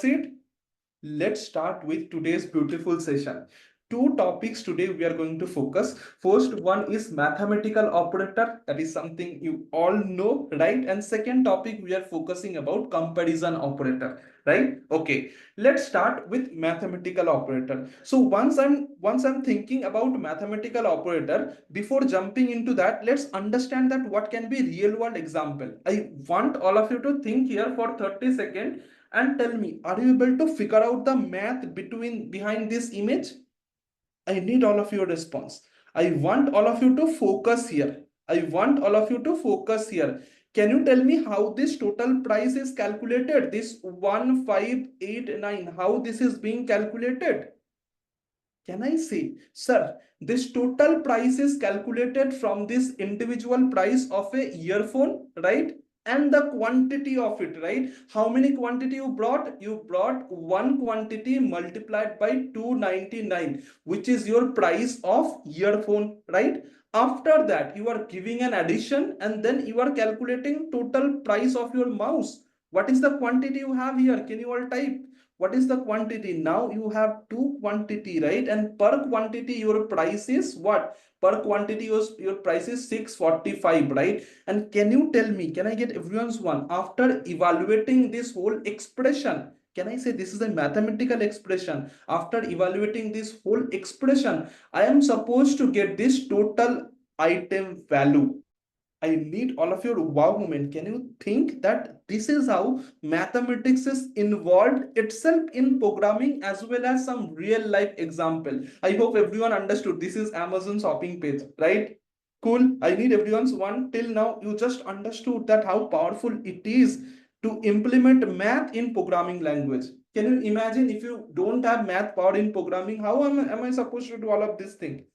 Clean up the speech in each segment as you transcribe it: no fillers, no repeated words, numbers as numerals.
proceed? Let's start with today's beautiful session. Two topics today we are going to focus. First one is mathematical operator. That is something you all know, right? And second topic we are focusing about comparison operator, right? Okay, let's start with mathematical operator. So once I'm thinking about mathematical operator, before jumping into that, let's understand that what can be real world example. I want all of you to think here for 30 seconds and tell me, are you able to figure out the math behind this image? I need all of your response. I want all of you to focus here. I want all of you to focus here. Can you tell me how this total price is calculated? This 1589, how this is being calculated? Can I say, sir, this total price is calculated from this individual price of a earphone, right? And the quantity of it, right? How many quantity you brought? You brought one quantity multiplied by 299, which is your price of earphone, right? After that, you are giving an addition and then you are calculating total price of your mouse. What is the quantity you have here? Can you all type? What is the quantity? Now you have two quantity, right? And per quantity your price is what? Per quantity your price is 645, right? And can you tell me, can I get everyone's one? After evaluating this whole expression, can I say this is a mathematical expression? After evaluating this whole expression, I am supposed to get this total item value. I need all of your wow moment. Can you think that this is how mathematics is involved itself in programming as well as some real life example? I hope everyone understood. This is Amazon shopping page, right? Cool. I need everyone's one. Till now, you just understood that how powerful it is to implement math in programming language. Can you imagine if you don't have math power in programming, how am I supposed to do all of this thing?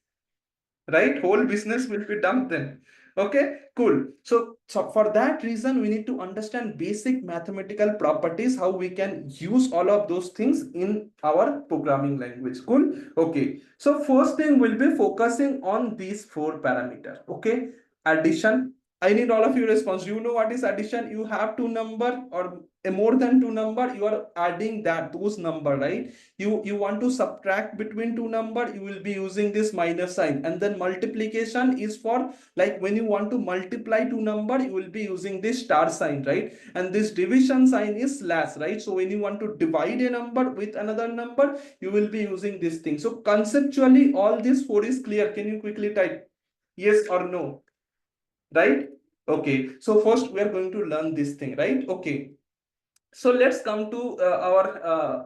Right? Whole business will be done then. Okay, cool. So for that reason, we need to understand basic mathematical properties, how we can use all of those things in our programming language. Cool. Okay. So first thing we'll be focusing on these four parameters. Okay. Addition. I need all of your response. You know what is addition? You have two number or more than two number, you are adding those number, right? You want to subtract between two number, you will be using this minus sign. And then multiplication is for, like, when you want to multiply two number, you will be using this star sign, right? And this division sign is slash, right? So when you want to divide a number with another number, you will be using this thing. So conceptually all this four is clear. Can you quickly type yes or no? Right? Okay, so first we are going to learn this thing, right? Okay, so let's come to our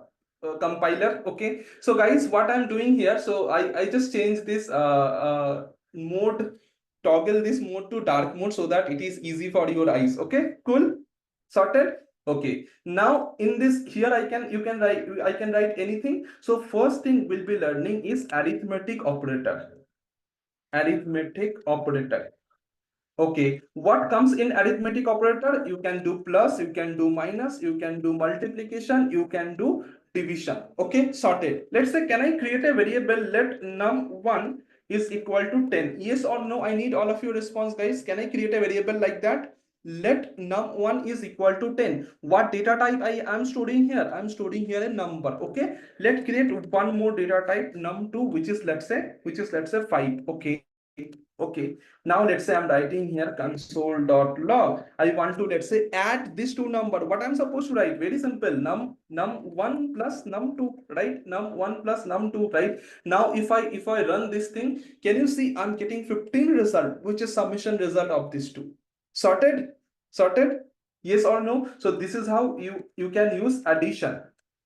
compiler. Okay, so guys, what I'm doing here, so I just changed this mode, toggle this mode to dark mode so that it is easy for your eyes. Okay, cool, sorted. Okay, now in this here I can write anything. So first thing we'll be learning is arithmetic operator. Arithmetic operator. Okay, what comes in arithmetic operator? You can do plus, you can do minus, you can do multiplication, you can do division. Okay, sorted. Let's say, can I create a variable let num1 is equal to 10? Yes or no? I need all of your response, guys. Can I create a variable like that? Let num1 is equal to 10. What data type I am storing here? I'm storing here a number. Okay, let's create one more data type num2, which is let's say 5. Okay. Okay, now let's say I'm writing here console.log. I want to, let's say, add this two number. What I'm supposed to write? Very simple. Num1 plus num2, right? Num1 plus num2, right? Now if I run this thing, can you see I'm getting 15 result, which is summation result of these two. Sorted? Sorted? Yes or no? So this is how you can use addition.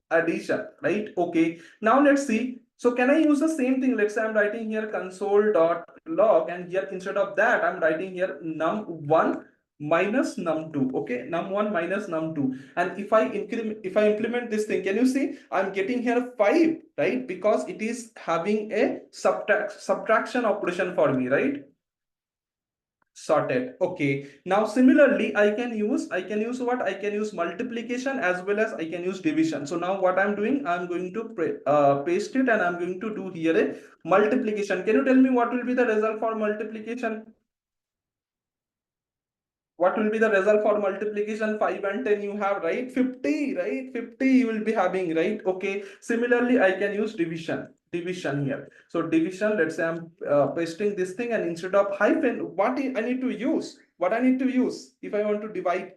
Addition, right? Okay. Now let's see. So can I use the same thing? Let's say I'm writing here console.log, and here instead of that I'm writing here num1 minus num2. Okay, num1 minus num2. And if I implement this thing, can you see I'm getting here 5, right? Because it is having a subtraction operation for me, right? Sorted. Okay, now similarly I can use what? I can use multiplication as well as I can use division. So now what I'm doing, I'm going to paste it, and I'm going to do here a multiplication. Can you tell me what will be the result for multiplication? What will be the result for multiplication? 5 and 10 you have, right? 50, right? 50 you will be having, right? Okay. Similarly, I can use division here. So division, let's say I'm pasting this thing, and instead of hyphen, what I need to use? What I need to use if I want to divide?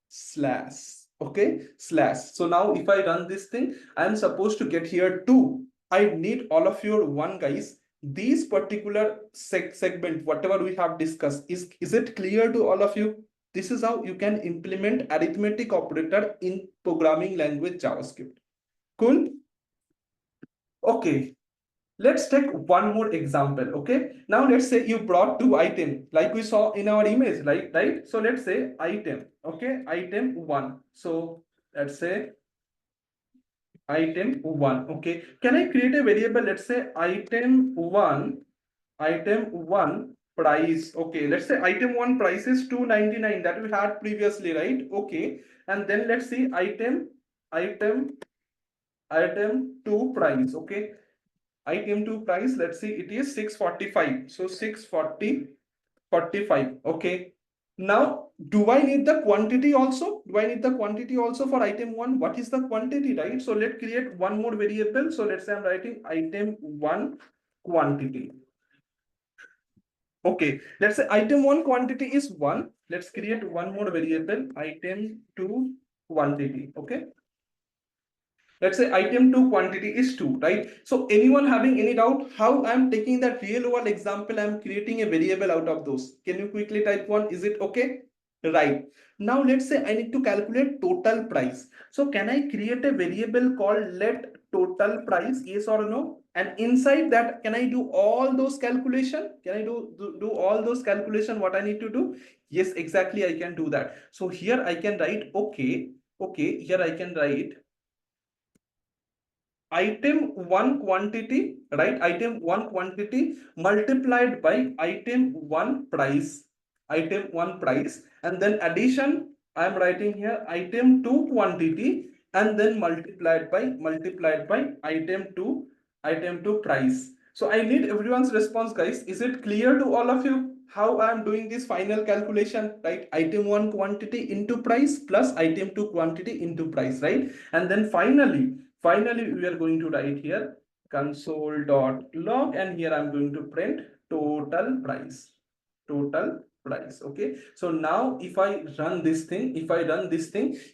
Slash. Okay, slash. So now if I run this thing, I am supposed to get here 2. I need all of your one, guys. These particular segment, whatever we have discussed, is it clear to all of you? This is how you can implement arithmetic operator in programming language JavaScript. Cool. Okay, let's take one more example. Okay, now let's say you brought 2 items like we saw in our image, right? So let's say item. Okay, item 1. So let's say item 1. Okay, can I create a variable? Let's say item 1 price. Okay, let's say item 1 price is 299 that we had previously, right? Okay, and then let's see item 2 price. Okay, item 2 price, let's see, it is 645. So 645. Okay, now do I need the quantity also? Do I need the quantity also for item 1? What is the quantity, right? So let's create one more variable. So let's say I'm writing item 1 quantity. Okay, let's say item 1 quantity is 1. Let's create one more variable, item 2 quantity. Okay, let's say item 2 quantity is 2, right? So anyone having any doubt how I'm taking that real world example, I'm creating a variable out of those? Can you quickly type 1? Is it okay? Right. Now let's say I need to calculate total price. So can I create a variable called let total price, yes or no? And inside that, can I do all those calculation? Can I do all those calculation what I need to do? Yes, exactly, I can do that. So here I can write, okay, here I can write item 1 quantity, right? Item 1 quantity multiplied by item 1 price, and then addition, I am writing here item 2 quantity, and then multiplied by item 2 price. So I need everyone's response, guys. Is it clear to all of you how I am doing this final calculation, right? Item 1 quantity into price plus item 2 quantity into price, right? And then finally we are going to write here console.log, and here I'm going to print total price. Okay, so now if I run this thing,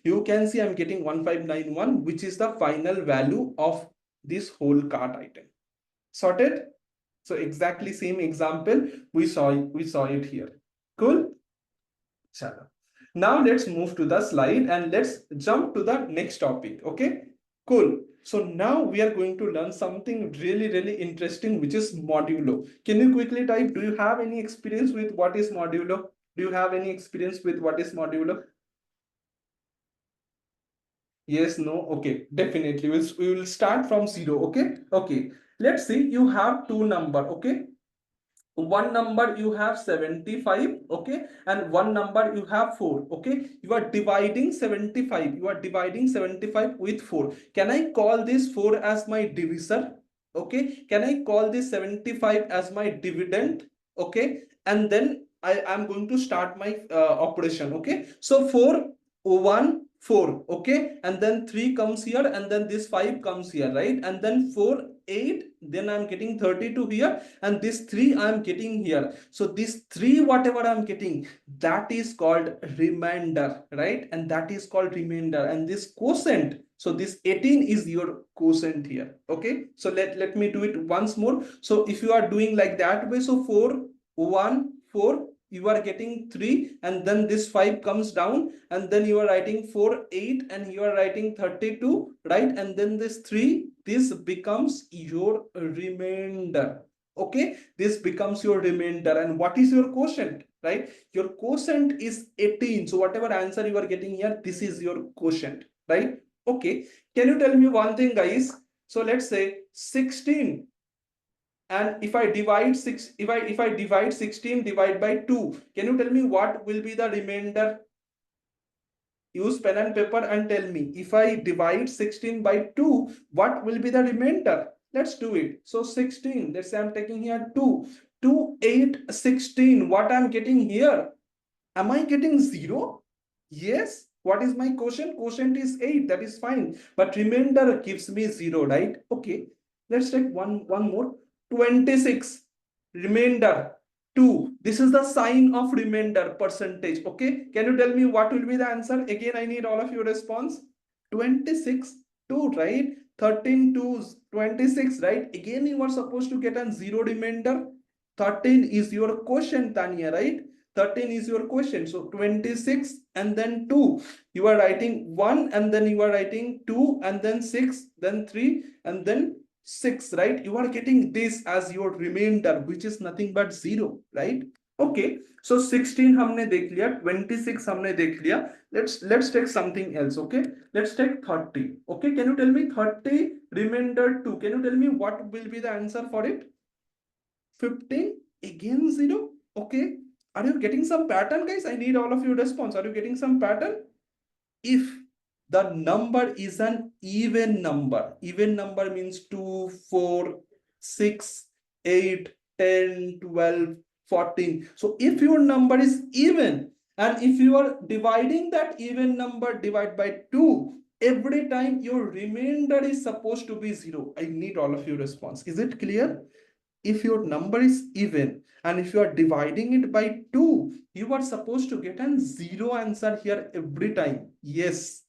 you can see I'm getting 1591, which is the final value of this whole cart item. Sorted? So exactly same example we saw it here. Cool. Chalo. Now let's move to the slide and let's jump to the next topic. Okay, cool. So now we are going to learn something really interesting, which is modulo. Can you quickly type, do you have any experience with what is modulo? Do you have any experience with what is modulo? Yes, no, okay, definitely. We will start from 0. Okay, let's see, you have two number. Okay, one number you have 75, okay, and one number you have 4. Okay, you are dividing 75 with 4. Can I call this 4 as my divisor? Okay, can I call this 75 as my dividend? Okay, and then I am going to start my operation. Okay, so 4 1 4, okay, and then 3 comes here, and then this 5 comes here, right? And then 4 8, then I'm getting 32 here, and this 3 I'm getting here. So this 3 whatever I'm getting, that is called remainder, right? And that is called remainder. And this quotient, so this 18 is your quotient here. Okay, so let me do it once more. So if you are doing like that way, so 4 1 4, you are getting 3, and then this 5 comes down, and then you are writing 4 8, and you are writing 32, right? And then this 3, this becomes your remainder. Okay, this becomes your remainder. And what is your quotient, right? Your quotient is 18. So whatever answer you are getting here, this is your quotient, right? Okay, can you tell me one thing, guys? So let's say 16, and if I divide 16 divide by 2, can you tell me what will be the remainder? Use pen and paper and tell me, if I divide 16 by 2, what will be the remainder? Let's do it. So 16, let's say I'm taking here 2 8 16, what I'm getting here? Am I getting 0? Yes. What is my quotient? Quotient is 8. That is fine. But remainder gives me 0, right? Okay. Let's take one more. 26. Remainder 2. This is the sign of remainder percentage. Okay. Can you tell me what will be the answer? Again, I need all of your response. 26, 2, right? 13 to 26, right? Again, you are supposed to get a 0 remainder. 13 is your quotient, Tanya, right? 13 is your quotient. So 26 and then 2. You are writing 1 and then you are writing 2 and then 6, then 3 and then 6, right? You are getting this as your remainder, which is nothing but 0, right? Okay. So 16 हमने देख लिया, 26 हमने देख लिया. Let's take something else. Okay. Let's take 30. Okay. Can you tell me 30 remainder 2? Can you tell me what will be the answer for it? 15, again 0. Okay. Are you getting some pattern, guys? I need all of your response. Are you getting some pattern? If the number is an even number means 2, 4, 6, 8, 10, 12, 14. So if your number is even, and if you are dividing that even number divide by 2, every time your remainder is supposed to be 0. I need all of your response. Is it clear? If your number is even and if you are dividing it by 2, you are supposed to get a 0 answer here every time. Yes.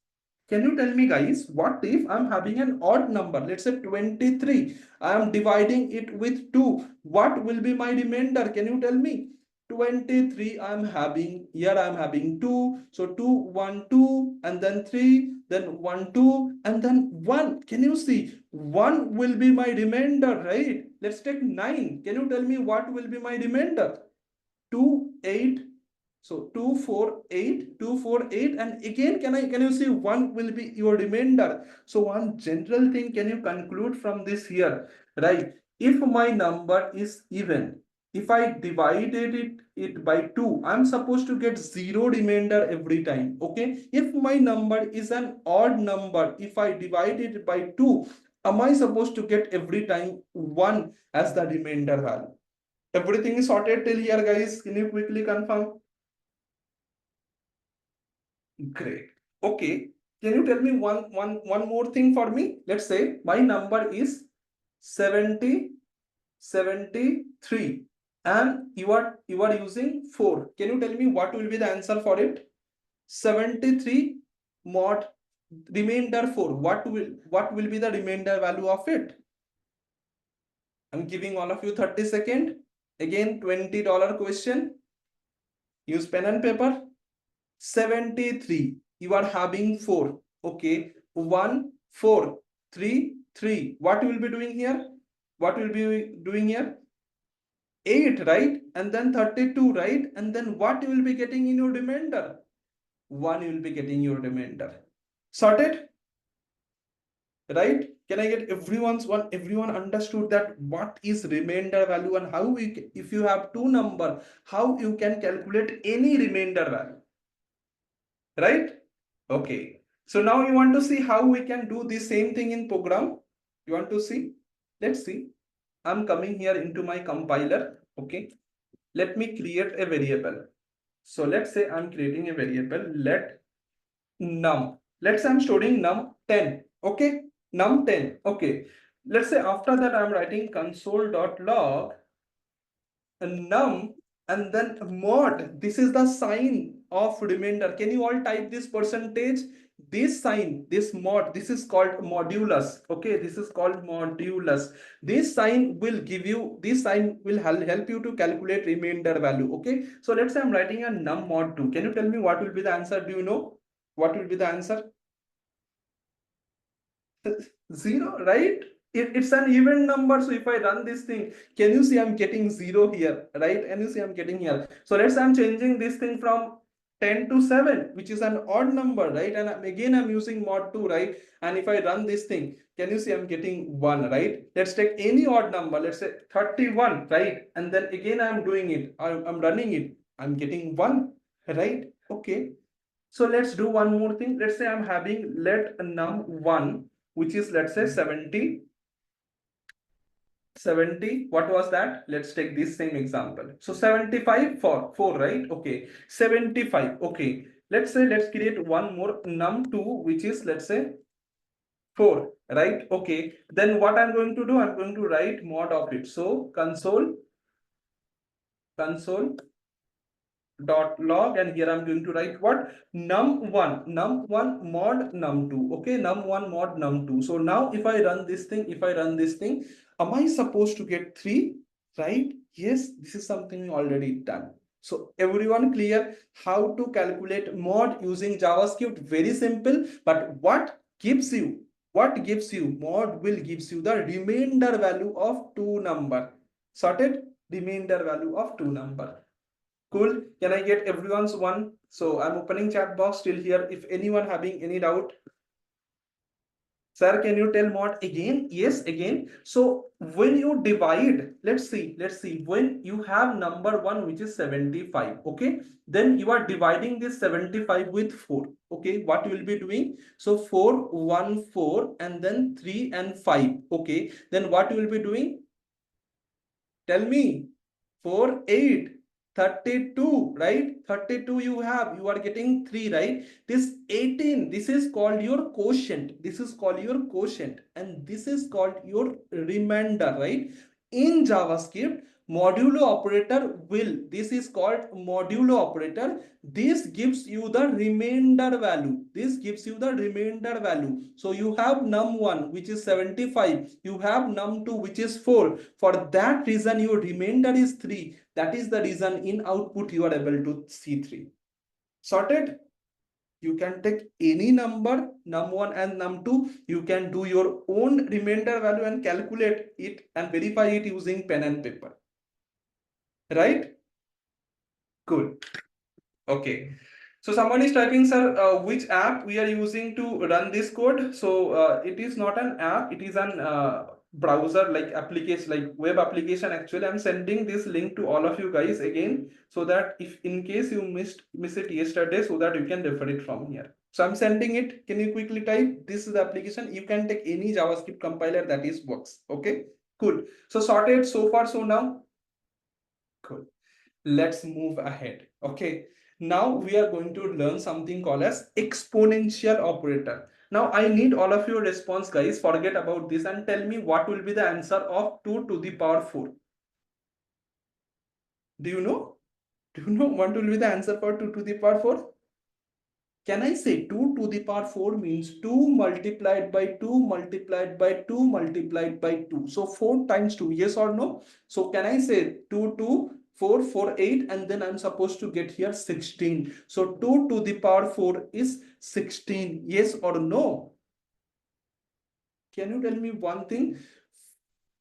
Can you tell me, guys, what if I'm having an odd number? Let's say 23. I am dividing it with 2. What will be my remainder? Can you tell me? 23 I'm having, here I'm having 2. So 2, 1, 2, and then 3, then 1, 2, and then 1. Can you see? 1 will be my remainder, right? Let's take 9. Can you tell me what will be my remainder? 2, 8. So 2, 4, 8, 2, 4, 8, and again can you see 1 will be your remainder. So one general thing can you conclude from this here, right? If my number is even, if I divided it by 2, I'm supposed to get 0 remainder every time. Okay. If my number is an odd number, if I divide it by 2, am I supposed to get every time 1 as the remainder value? Everything is sorted till here, guys. Can you quickly confirm? Great. Okay. Can you tell me one more thing for me? Let's say my number is 70, 73, and you are using 4. Can you tell me what will be the answer for it? 73 mod remainder 4. What will be the remainder value of it? I'm giving all of you 30 seconds. Again, $20 question. Use pen and paper. 73. You are having 4. Okay. 1, 4, 3, 3. What will be doing here? What will be doing here? 8, right? And then 32, right? And then what you will be getting in your remainder? 1 you will be getting your remainder. Sorted? Right? Can I get everyone understood that what is remainder value and how if you have two number, how you can calculate any remainder value? Right? Okay. So now you want to see how we can do the same thing in program. You want to see? Let's see. I'm coming here into my compiler. Okay. Let me create a variable. So let's say I'm creating a variable. Let num. Let's say I'm storing num 10. Okay. Num 10. Okay. Let's say after that I'm writing console.log num and then mod. This is the sign of remainder. Can you all type this percentage? This sign, this mod, this is called modulus. Okay, this is called modulus. This sign will give you, this sign will help you to calculate remainder value. Okay, so let's say I'm writing a num mod 2. Can you tell me what will be the answer? Do you know what will be the answer? 0, right? It's an even number. So if I run this thing, can you see I'm getting 0 here, right? And you see I'm getting here. So let's say I'm changing this thing from 10 to 7, which is an odd number, right? And again, I'm using mod 2, right? And if I run this thing, can you see I'm getting 1, right? Let's take any odd number. Let's say 31, right? And then again, I'm doing it. I'm running it. I'm getting 1, right? Okay. So let's do one more thing. Let's say I'm having let num 1, which is let's say 70, 70, what was that? Let's take this same example. So 75 for 4, right? Okay. 75. Okay. Let's say, let's create one more num2, which is, let's say, 4, right? Okay. Then what I'm going to do, I'm going to write mod of it. So console dot log, and here I'm going to write what? Num1 mod num2. Okay, num1 mod num2. So now if I run this thing, am I supposed to get 3? Right? Yes, this is something already done. So everyone clear how to calculate mod using JavaScript? Very simple. But what gives you mod will gives you the remainder value of 2 number. Sorted? Remainder value of 2 number. Cool. Can I get everyone's one? So I'm opening chat box still here. If anyone having any doubt, sir, can you tell mod again? Yes, again. So when you divide, let's see, when you have number one, which is 75, okay, then you are dividing this 75 with 4. Okay, what you will be doing? So 4, 1, 4, and then 3 and 5. Okay, then what you will be doing? Tell me. 4, 8, 32, right? 32 you have, you are getting 3, right? This 18, this is called your quotient. This is called your quotient, and this is called your remainder, right? In JavaScript, modulo operator will, this is called modulo operator. This gives you the remainder value. This gives you the remainder value. So you have num1, which is 75. You have num2, which is 4. For that reason, your remainder is 3. That is the reason in output you are able to see 3. Sorted? You can take any number, num1 and num2. You can do your own remainder value and calculate it and verify it using pen and paper. Right? Cool. Okay. So someone is typing, sir, which app we are using to run this code? So it is not an app, it is an browser like application, like web application. Actually, I'm sending this link to all of you guys again, so that if in case you miss it yesterday, so that you can refer it from here. So I'm sending it. Can you quickly type? This is the application. You can take any JavaScript compiler that is works. Okay, cool. So sorted so far, so now. Cool. Let's move ahead. Okay, now we are going to learn something called as exponential operator. Now I need all of your response, guys. Forget about this and tell me what will be the answer of 2 to the power 4. Do you know? Do you know what will be the answer for 2 to the power 4? Can I say 2 to the power 4 means 2 multiplied by 2 multiplied by 2 multiplied by 2. So 4 times 2, yes or no? So can I say 2, 2, 4, 4, 8, and then I'm supposed to get here 16. So 2 to the power 4 is 16, yes or no? Can you tell me one thing?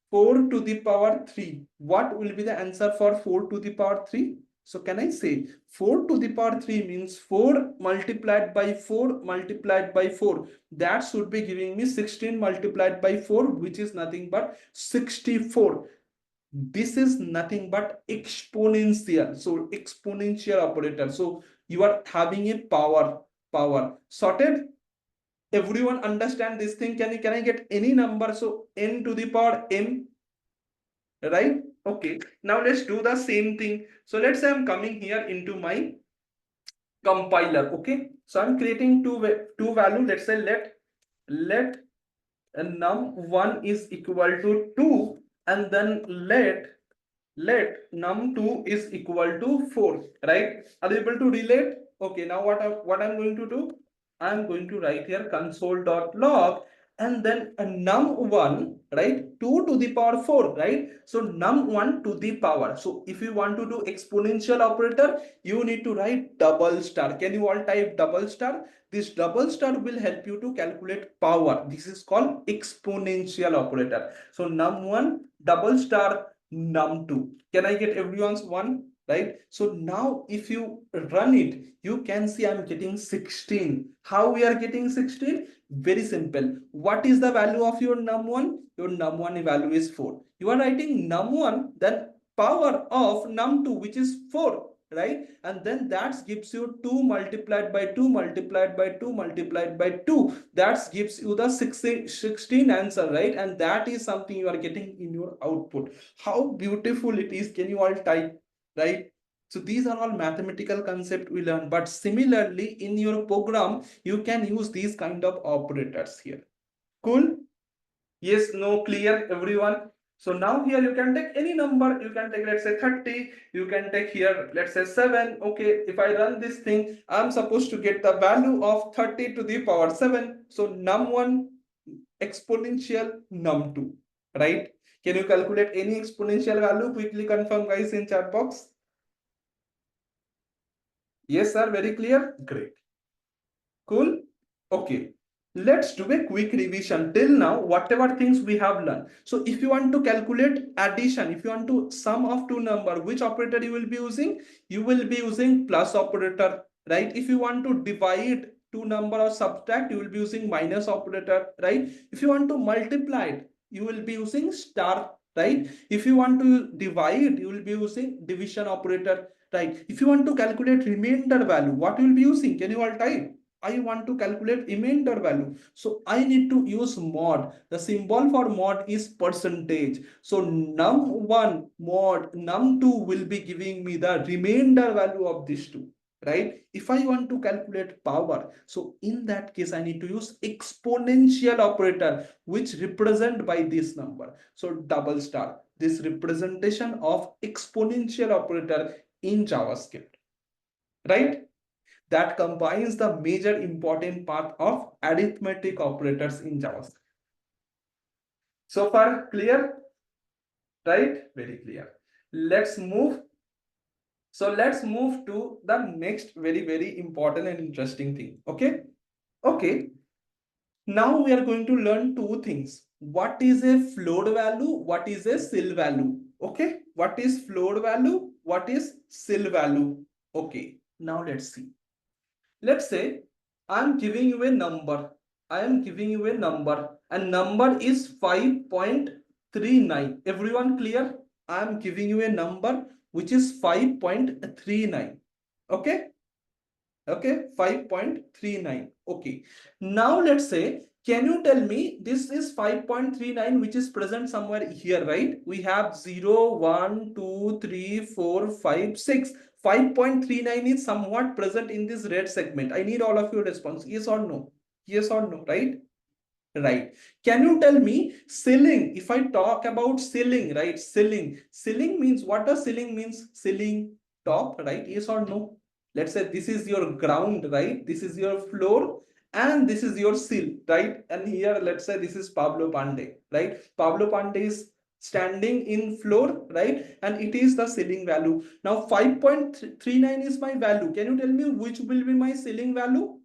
4 to the power 3. What will be the answer for 4 to the power 3? So can I say 4 to the power 3 means 4 multiplied by 4 multiplied by 4. That should be giving me 16 multiplied by 4, which is nothing but 64. This is nothing but exponential. So exponential operator. So you are having a power. Sorted? Everyone understand this thing? Can I get any number? So n to the power m, right? Okay, now let's do the same thing. So let's say I'm coming here into my compiler. Okay, so I'm creating two value. Let's say let num1 is equal to 2, and then let num2 is equal to 4, right? Are you able to relate? Okay, now what I'm going to do, I'm going to write here console.log, and then a num1, right? 2 to the power 4, right? So num1 to the power. So if you want to do exponential operator, you need to write double star. Can you all type double star? This double star will help you to calculate power. This is called exponential operator. So num1 double star num2. Can I get everyone's one? Right? So now if you run it, you can see I'm getting 16. How we are getting 16? Very simple. What is the value of your num1? Your num1 value is 4. You are writing num1, then power of num2, which is 4. right? And then that gives you 2 multiplied by 2 multiplied by 2 multiplied by 2. That gives you the 16 answer, right? And that is something you are getting in your output. How beautiful it is. Can you all type, right? So these are all mathematical concepts we learn. But similarly, in your program, you can use these kind of operators here. Cool? Yes, no, clear, everyone. So now here you can take any number. You can take, let's say 30. You can take here, let's say 7. Okay, if I run this thing, I'm supposed to get the value of 30 to the power 7. So num1 exponential num2, right? Can you calculate any exponential value? Quickly confirm, guys, in chat box. Yes, sir, very clear. Great. Cool. Okay. Let's do a quick revision till now, whatever things we have learned. So if you want to calculate addition, if you want to sum of two number, which operator you will be using? You will be using plus operator, right? If you want to divide two number or subtract, you will be using minus operator, right? If you want to multiply it, you will be using star, right? If you want to divide, you will be using division operator, right? If you want to calculate remainder value, what you will be using? Can you all type? I want to calculate remainder value. So I need to use mod. The symbol for mod is percentage. So num1 mod num2 will be giving me the remainder value of these two, right? If I want to calculate power, so in that case, I need to use exponential operator, which represent by this number. So double star, this representation of exponential operator in JavaScript, right? That combines the major important part of arithmetic operators in JavaScript. So far clear, right? Very clear. Let's move. So let's move to the next very important and interesting thing. Okay. Okay. Now we are going to learn two things. What is a float value? What is a CIL value? Okay. What is float value? What is CIL value? Okay. Now let's see. Let's say I'm giving you a number. I am giving you a number and number is 5.39. Everyone clear? I am giving you a number which is 5.39. Okay? Okay, 5.39. Okay. Now let's say, can you tell me this is 5.39 which is present somewhere here, right? We have 0, 1, 2, 3, 4, 5, 6. 5.39 is somewhat present in this red segment. I need all of your response. Yes or no? Yes or no, right? Right. Can you tell me ceiling? If I talk about ceiling, right? Ceiling. Ceiling means what does ceiling means? Ceiling, top, right? Yes or no? Let's say this is your ground, right? This is your floor and this is your sill, right? And here, let's say this is Pablo Pandey, right? Pablo Pandey is standing in floor, right? And it is the ceiling value. Now 5.39 is my value. Can you tell me which will be my ceiling value?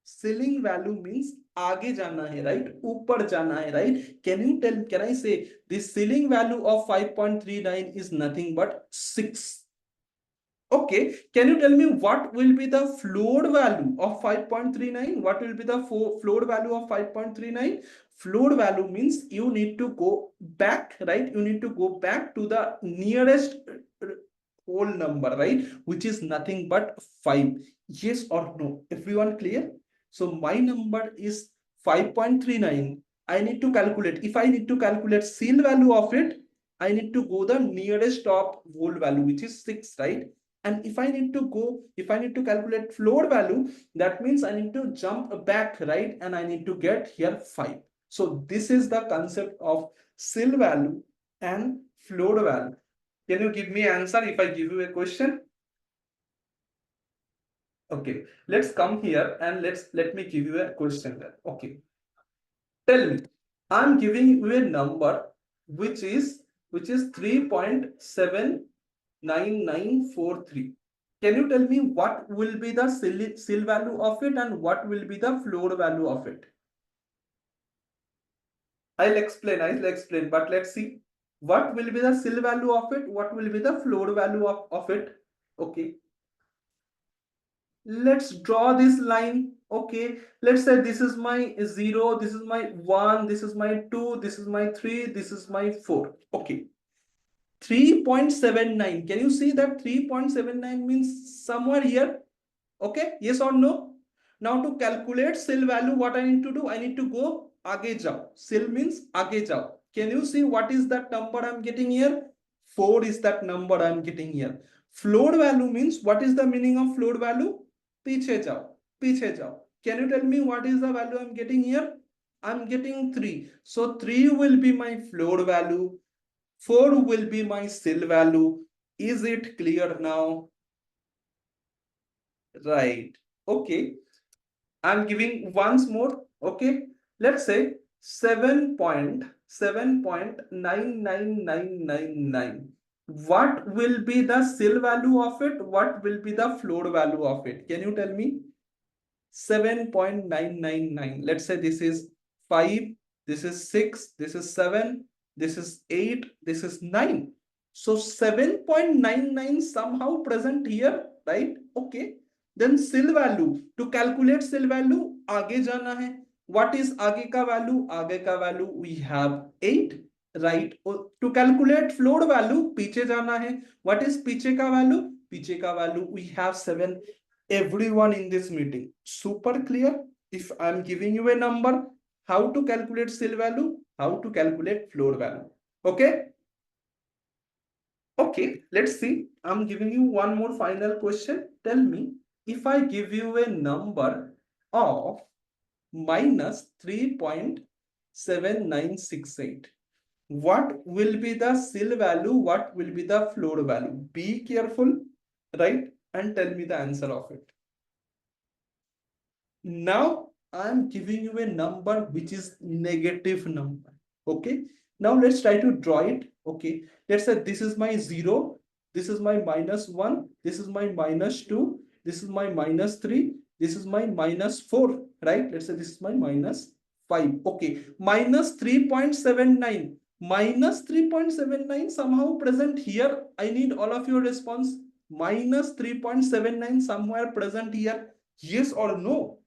Ceiling value means आगे जाना है, right? ऊपर जाना है, right? Can I say the ceiling value of 5.39 is nothing but 6. Okay, can you tell me what will be the floor value of 5.39? What will be the floor value of 5.39? Floor value means you need to go back, right? You need to go back to the nearest whole number, right? Which is nothing but 5. Yes or no? Everyone clear? So my number is 5.39. I need to calculate. If I need to calculate seal value of it, I need to go the nearest top whole value, which is 6, right? And if I need to calculate floor value, that means I need to jump back, right? And I need to get here 5. So this is the concept of seal value and floor value. Can you give me answer if I give you a question? Okay, let's come here and let me give you a question then. Okay, tell me, I'm giving you a number which is 3.79943. Can you tell me what will be the seal value of it and what will be the floor value of it? I'll explain, but let's see. What will be the seal value of it? What will be the floor value of it? Okay. Let's draw this line. Okay, let's say this is my 0, this is my 1, this is my 2, this is my 3, this is my 4. Okay, 3.79. Can you see that 3.79 means somewhere here? Okay, yes or no? Now to calculate cell value, what I need to do? I need to go आगे जाओ. Cell means आगे जाओ. Can you see what is that number I'm getting here? 4 is that number I'm getting here. Float value means, what is the meaning of float value? पीछे जाओ, पीछे जाओ. Can you tell me what is the value I'm getting here? I'm getting 3. So 3 will be my float value. 4 will be my cell value. Is it clear now? Right. Okay. I'm giving once more. Okay. Let's say 7.7.99999. What will be the cell value of it? What will be the float value of it? Can you tell me? 7.999. Let's say this is 5, this is 6, this is 7, this is 8, this is 9. So 7.99 somehow present here, right? Okay. Then cell value. To calculate cell value, आगे जाना है. What is आगे का value? आगे का value we have 8, right? To calculate float value, पीछे जाना है. What is पीछे का value? पीछे का value we have 7. Everyone in this meeting, super clear? If I'm giving you a number, how to calculate cell value, how to calculate float value. Okay? Okay, let's see. I'm giving you one more final question. Tell me, if I give you a number of minus 3.7968, what will be the cell value? What will be the float value? Be careful, right? And tell me the answer of it. Now I'm giving you a number which is negative number. Okay. Now let's try to draw it. Okay. Let's say this is my 0. This is my -1. This is my -2. This is my -3. This is my -4. Right. Let's say this is my -5. Okay. -3.79. -3.79 somehow present here. I need all of your response. -3.79 somewhere present here. Yes or no?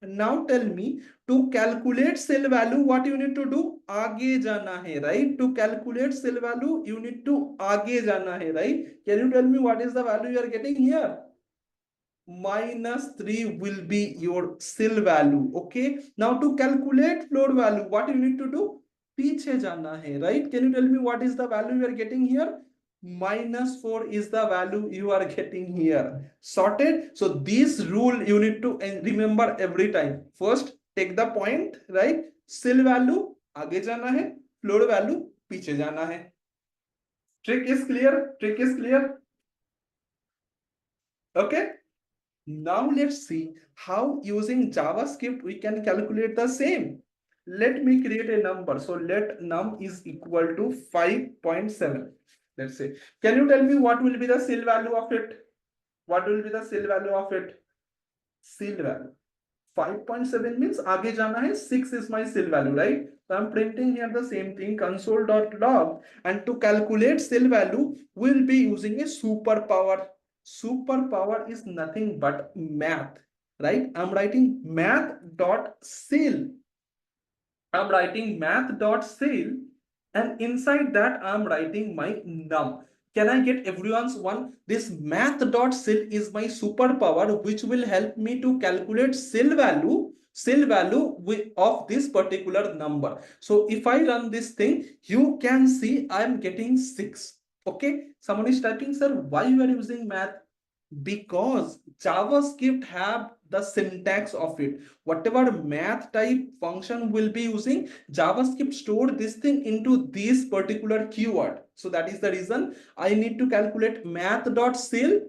Now tell me, to calculate cell value, what you need to do? आगे जाना है, right? To calculate cell value, you need to आगे जाना है, right? Can you tell me what is the value you are getting here? -3 will be your cell value. Okay. Now to calculate float value, what you need to do? पीछे जाना है, right? Can you tell me what is the value you are getting here? -4 is the value you are getting here. Sorted? So this rule you need to remember every time. First, take the point, right? Cell value आगे जाना है, float value पीछे जाना है. Trick is clear? Trick is clear? Okay. Now let's see how using JavaScript we can calculate the same. Let me create a number. So let num is equal to 5.7. Let's say. Can you tell me what will be the cell value of it? What will be the cell value of it? Cell value. 5.7 means आगे जाना है. 6 is my cell value, right? So I'm printing here the same thing, console.log, and to calculate cell value, we'll be using a superpower. Superpower is nothing but math, right? I'm writing math.cell. I'm writing math.cell, and inside that I'm writing my num. Can I get everyone's one? This math.cell is my superpower which will help me to calculate cell value of this particular number. So if I run this thing, you can see I'm getting 6. Okay, someone is typing, sir, why you are using math? Because JavaScript have the syntax of it. Whatever math type function will be using, JavaScript store this thing into this particular keyword. So that is the reason I need to calculate math.cell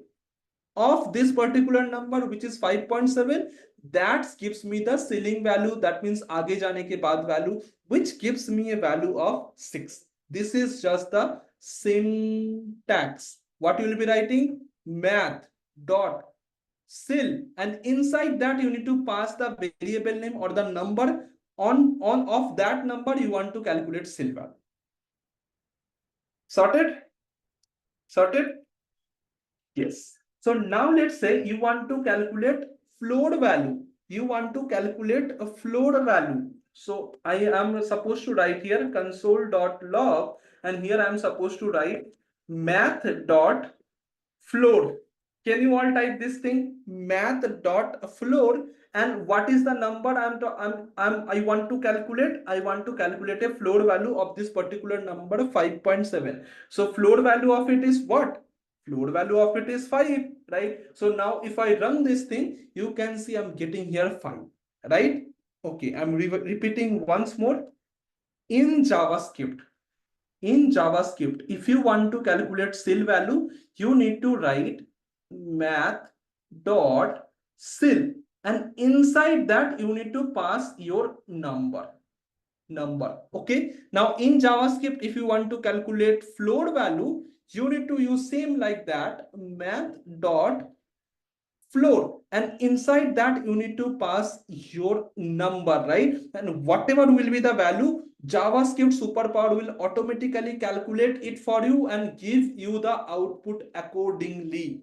of this particular number, which is 5.7. That gives me the ceiling value, that means आगे जाने के बाद value, which gives me a value of 6. This is just the syntax. What you will be writing? Math dot cell, and inside that you need to pass the variable name or the number on of that number you want to calculate cell value. Sorted? Sorted? Yes. So now let's say you want to calculate float value. You want to calculate a float value. So I am supposed to write here console.log, and here I am supposed to write math dot floor. Can you all type this thing? Math dot floor. And what is the number I want to calculate? I want to calculate a floor value of this particular number 5.7. So floor value of it is what? Floor value of it is 5, right? So now if I run this thing, you can see I'm getting here 5, right? Okay, I'm repeating once more. In JavaScript, if you want to calculate cell value, you need to write math dot cell, and inside that you need to pass your number. Okay, now in JavaScript, if you want to calculate float value, you need to use same like that, math dot floor, and inside that you need to pass your number, right? And whatever will be the value, JavaScript superpower will automatically calculate it for you and give you the output accordingly.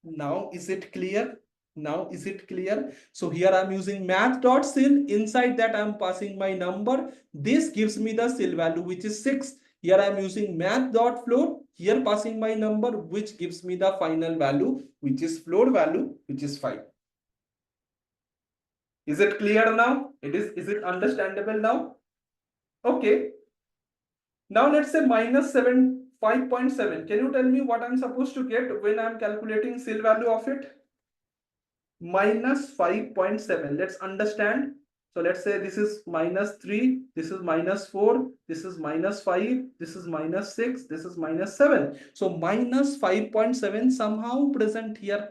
Now is it clear? Now is it clear? So here I'm using math.cell. Inside that I'm passing my number. This gives me the cell value, which is 6. Here I'm using math.float. Here passing my number, which gives me the final value, which is float value, which is 5. Is it clear now? Is it understandable now? Okay. Now let's say minus 5.7. Can you tell me what I'm supposed to get when I'm calculating cell value of it? Minus 5.7. Let's understand. So let's say this is minus 3, this is minus 4, this is minus 5, this is minus 6, this is minus 7. So minus 5.7 somehow present here,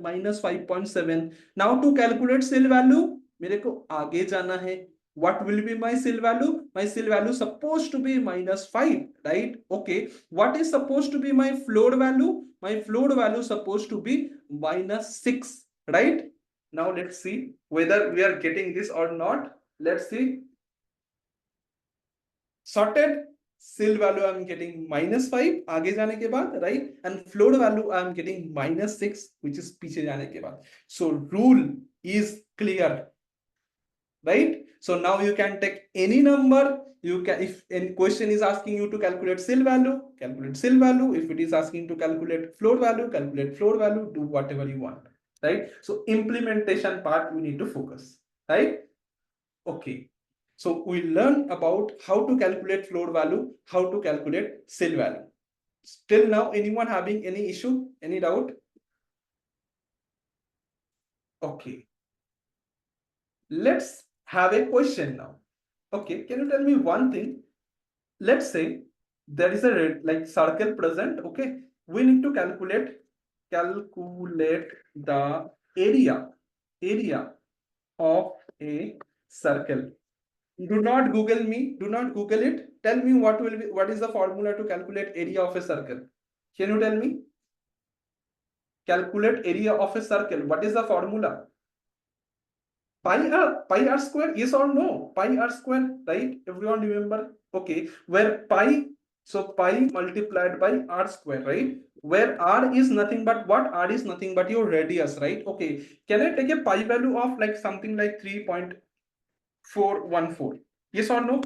minus 5.7. Now to calculate cell value, मेरे को आगे जाना है. What will be my cell value? My cell value supposed to be minus 5, right? Okay. What is supposed to be my float value? My float value supposed to be minus 6, right? Now let's see whether we are getting this or not. Let's see. Sorted. Cell value I'm getting minus 5 आगे जाने के बाद, right? And float value I'm getting minus 6, which is पीछे जाने के बाद. So rule is clear, right? So now you can take any number. You can, if any question is asking you to calculate cell value, calculate cell value. If it is asking to calculate float value, calculate float value. Do whatever you want, right? So implementation part we need to focus, right? Okay. So we learn about how to calculate float value, how to calculate cell value. Still now, anyone having any issue, any doubt? Okay. Let's have a question now. Okay, can you tell me one thing? Let's say there is a like circle present. Okay, we need to calculate the area of a circle. Do not Google me. Do not Google it. Tell me what is the formula to calculate area of a circle? Can you tell me? Calculate area of a circle. What is the formula? Pi r square, yes or no? Pi r square, right? Everyone remember? Okay, where pi, so pi multiplied by r square, right? Where r is nothing but what? R is nothing but your radius, right? Okay, can I take a pi value of like something like 3.414? Yes or no?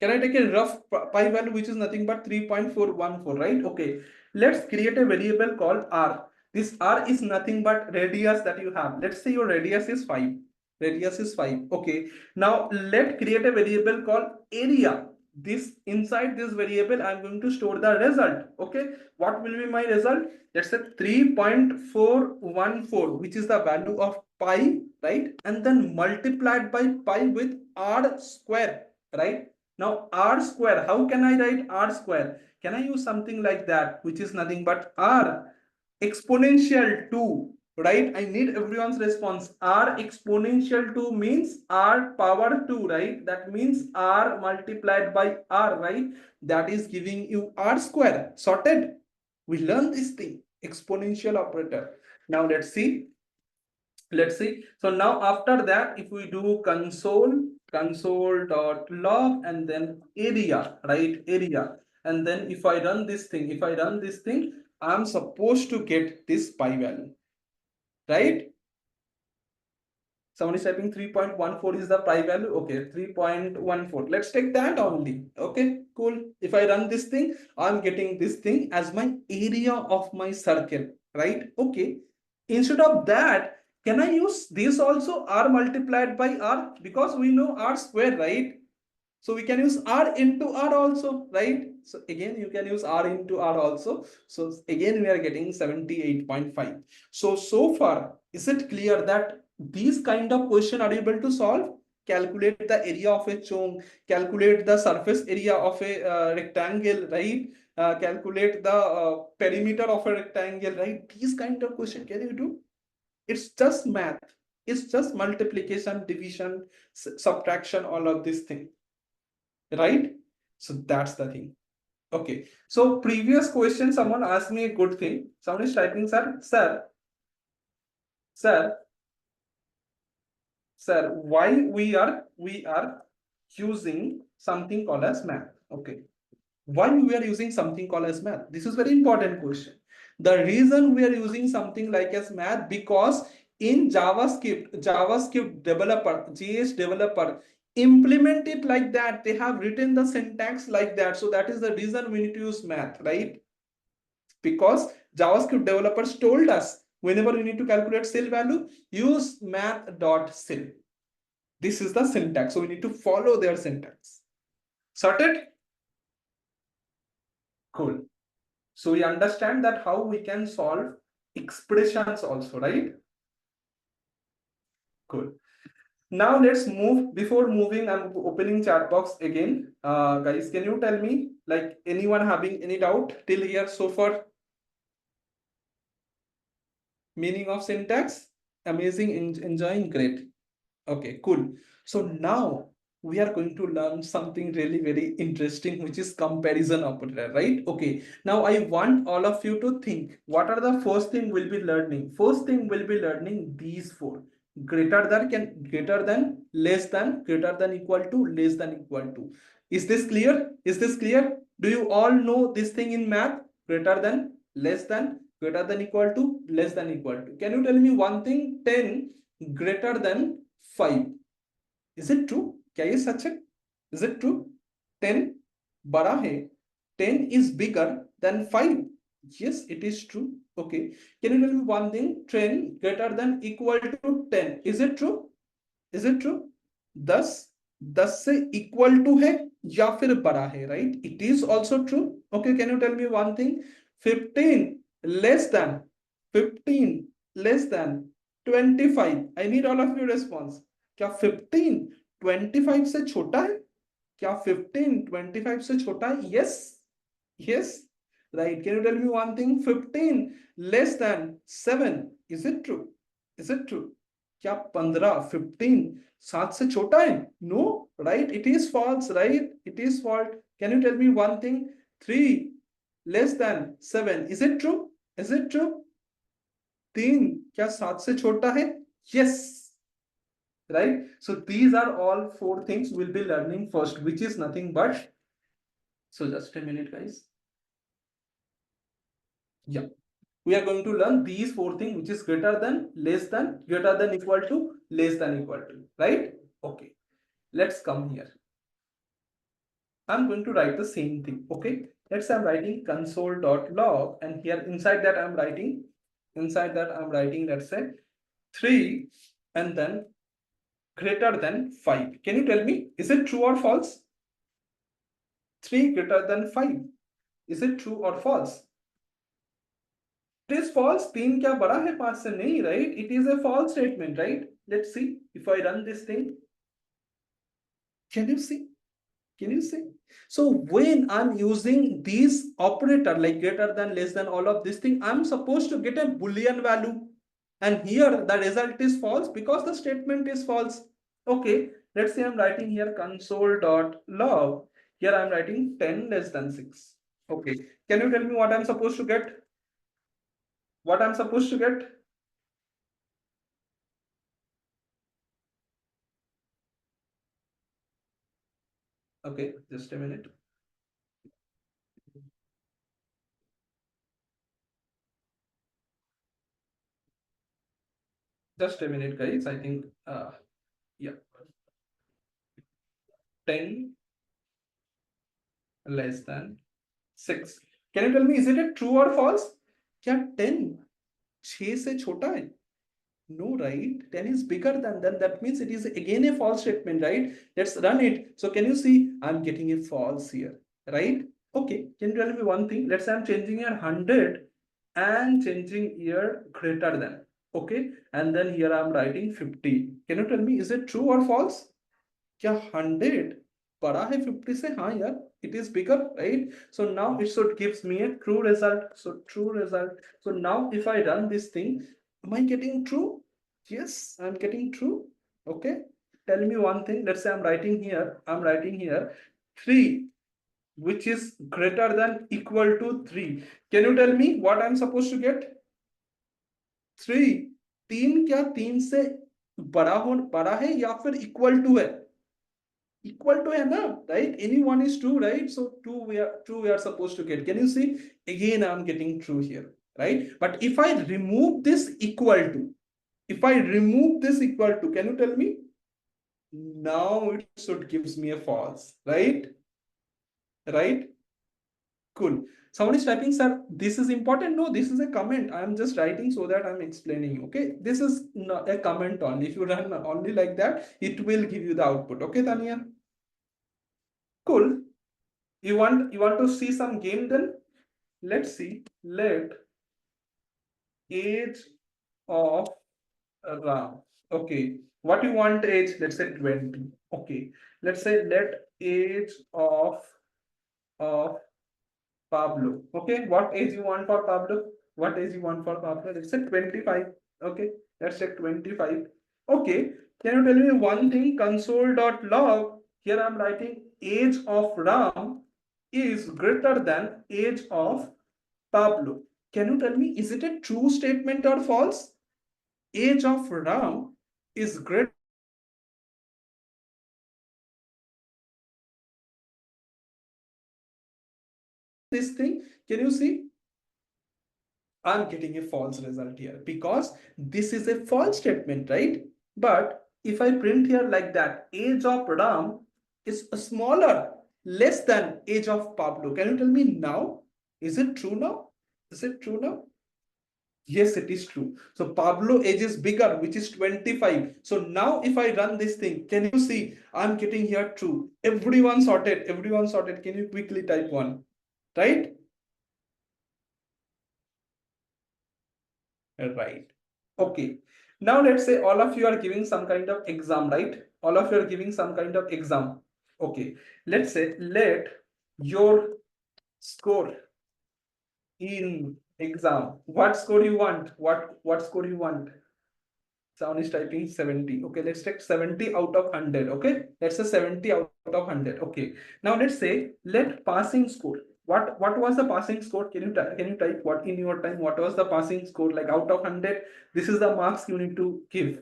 Can I take a rough pi value which is nothing but 3.414, right? Okay, let's create a variable called r. This r is nothing but radius that you have. Let's say your radius is 5. Radius is 5. Okay, now let's create a variable called area. This inside this variable I'm going to store the result. Okay, what will be my result? Let's say 3.414, which is the value of pi, right? And then multiplied by pi with r square, right? Now r square, how can I write r square? Can I use something like that, which is nothing but r exponential 2, right? I need everyone's response. R exponential 2 means r power 2, right? That means r multiplied by r, right? That is giving you r square. Sorted? We learned this thing, exponential operator. Now let's see. So now after that, if we do console.log and then area, right? Area. And then if I run this thing, I'm supposed to get this pi value, right? Someone is typing 3.14 is the pi value. Okay, 3.14. Let's take that only. Okay, cool. If I run this thing, I'm getting this thing as my area of my circle, right? Okay. Instead of that, can I use this also, r multiplied by r? Because we know r square, right? So we can use r into r also, right? So again, you can use r into r also. So again, we are getting 78.5. So far, is it clear that these kind of question are able to solve? Calculate the area of a chong, calculate the surface area of a rectangle, right? Calculate the perimeter of a rectangle, right? These kind of question can you do? It's just math. It's just multiplication, division, subtraction, all of these things, right? So that's the thing. Okay, so previous question someone asked me a good thing. Someone is typing, sir, sir, why we are using something called as math? Okay, why we are using something called as math? This is very important question. The reason we are using something like as math, because in javascript developer, js developer implement it like that. They have written the syntax like that. So that is the reason we need to use math, right? Because javascript developers told us whenever we need to calculate cell value, use math.cell. This is the syntax, so we need to follow their syntax. Sorted? Cool. So we understand that how we can solve expressions also, right? Cool. Now let's move. Before moving, I'm opening chat box again. Guys, can you tell me, like, anyone having any doubt till here so far? Meaning of syntax? Amazing, enjoying, great. Okay, cool. So now we are going to learn something really very interesting, which is comparison operator, right? Okay. Now I want all of you to think, what are the first thing we'll be learning? First thing we'll be learning these four. Greater than, less than, greater than equal to, less than equal to. Is this clear? Is this clear? Do you all know this thing in math? Greater than, less than, greater than equal to, less than equal to. Can you tell me one thing? 10 greater than 5. Is it true? क्या ये सच है? Is it true? 10 बड़ा है. 10 is bigger than 5. Yes, it is true. Okay. Can you tell me one thing? 10 greater than equal to 10. Is it true? Is it true? 10 10 से equal to है या फिर बड़ा है, right? It is also true. Okay, can you tell me one thing? 15 less than 15 less than 25. I need all of your response. क्या 15 25 से छोटा है? क्या 15 25 से छोटा है? Yes. Yes. Right. Can you tell me one thing? 15 less than 7. Is it true? Is it true? क्या 15 7 से छोटा है? No. Right. It is false. Right. It is false. Can you tell me one thing? 3 less than 7. Is it true? Is it true? 3 क्या 7 से छोटा है? Yes. Right? So these are all four things we'll be learning first, which is nothing but, so just a minute, guys. Yeah, we are going to learn these four things, which is greater than, less than, greater than equal to, less than equal to, right? Okay, let's come here. I'm going to write the same thing. Okay, let's say I'm writing console.log, and here inside that I'm writing, let's say 3 and then greater than 5. Can you tell me, is it true or false? 3 greater than 5. Is it true or false? It is false. 3 क्या बड़ा है 5 से? नहीं, right? It is a false statement, right? Let's see if I run this thing. Can you see? Can you see? So when I'm using these operator like greater than, less than, all of this thing, I'm supposed to get a Boolean value. And here the result is false because the statement is false. Okay, let's say I'm writing here console.log. Here I'm writing 10 less than 6. Okay, can you tell me what I'm supposed to get? What I'm supposed to get? Okay, just a minute. Just a minute, guys. I think, yeah, 10 less than 6. Can you tell me, is it a true or false? क्या 10 6 से छोटा है? No, right? 10 is bigger than that. That means it is again a false statement, right? Let's run it. So can you see? I'm getting a false here, right? Okay. Can you tell me one thing? Let's say I'm changing here 100 and changing here greater than. Okay. And then here I'm writing 50. Can you tell me, is it true or false? क्या 100 बड़ा है 50 से? हाँ यार, it is bigger, right? So now it should gives me a true result. So true result. So now if I run this thing, am I getting true? Yes, I'm getting true. Okay. Tell me one thing. Let's say I'm writing here 3, which is greater than equal to 3. Can you tell me what I'm supposed to get? 3. 3 क्या 3 से बड़ा है या फिर equal to है? Equal to है ना, right? Any one is true, right? So two we are supposed to get. Can you see? Again, I'm getting true here, right? But if I remove this equal to, can you tell me? Now it should gives me a false, right? Right? Cool. Someone is typing, sir, this is important. No, this is a comment. I'm just writing so that I'm explaining. Okay, this is not a comment only. If you run only like that, it will give you the output. Okay, Tanya. Cool. You want to see some game then? Let's see. Let age of Ram. Okay. What you want age? Let's say 20. Okay. Let's say let age of Pablo. Okay. What age you want for Pablo? What age you want for Pablo? Let's say 25. Okay. Let's say 25. Okay. Can you tell me one thing? Console.log. Here I'm writing age of Ram is greater than age of Pablo. Can you tell me, is it a true statement or false? Age of Ram is greater than this thing. Can you see? I'm getting a false result here because this is a false statement, right? But if I print here like that, age of Ram is smaller, less than age of Pablo. Can you tell me now? Is it true now? Is it true now? Yes, it is true. So Pablo age is bigger, which is 25. So now if I run this thing, can you see I'm getting here true? Everyone sorted. Everyone sorted. Can you quickly type one? Right? Right. Okay. Now let's say all of you are giving some kind of exam, right? All of you are giving some kind of exam. Okay. Let's say let your score in exam. What score you want? What score you want? Someone is typing 70. Okay, let's take 70 out of 100. Okay, let's say 70 out of 100. Okay, now let's say let passing score. What was the passing score? Can you type what in your time? What was the passing score like out of 100? This is the marks you need to give.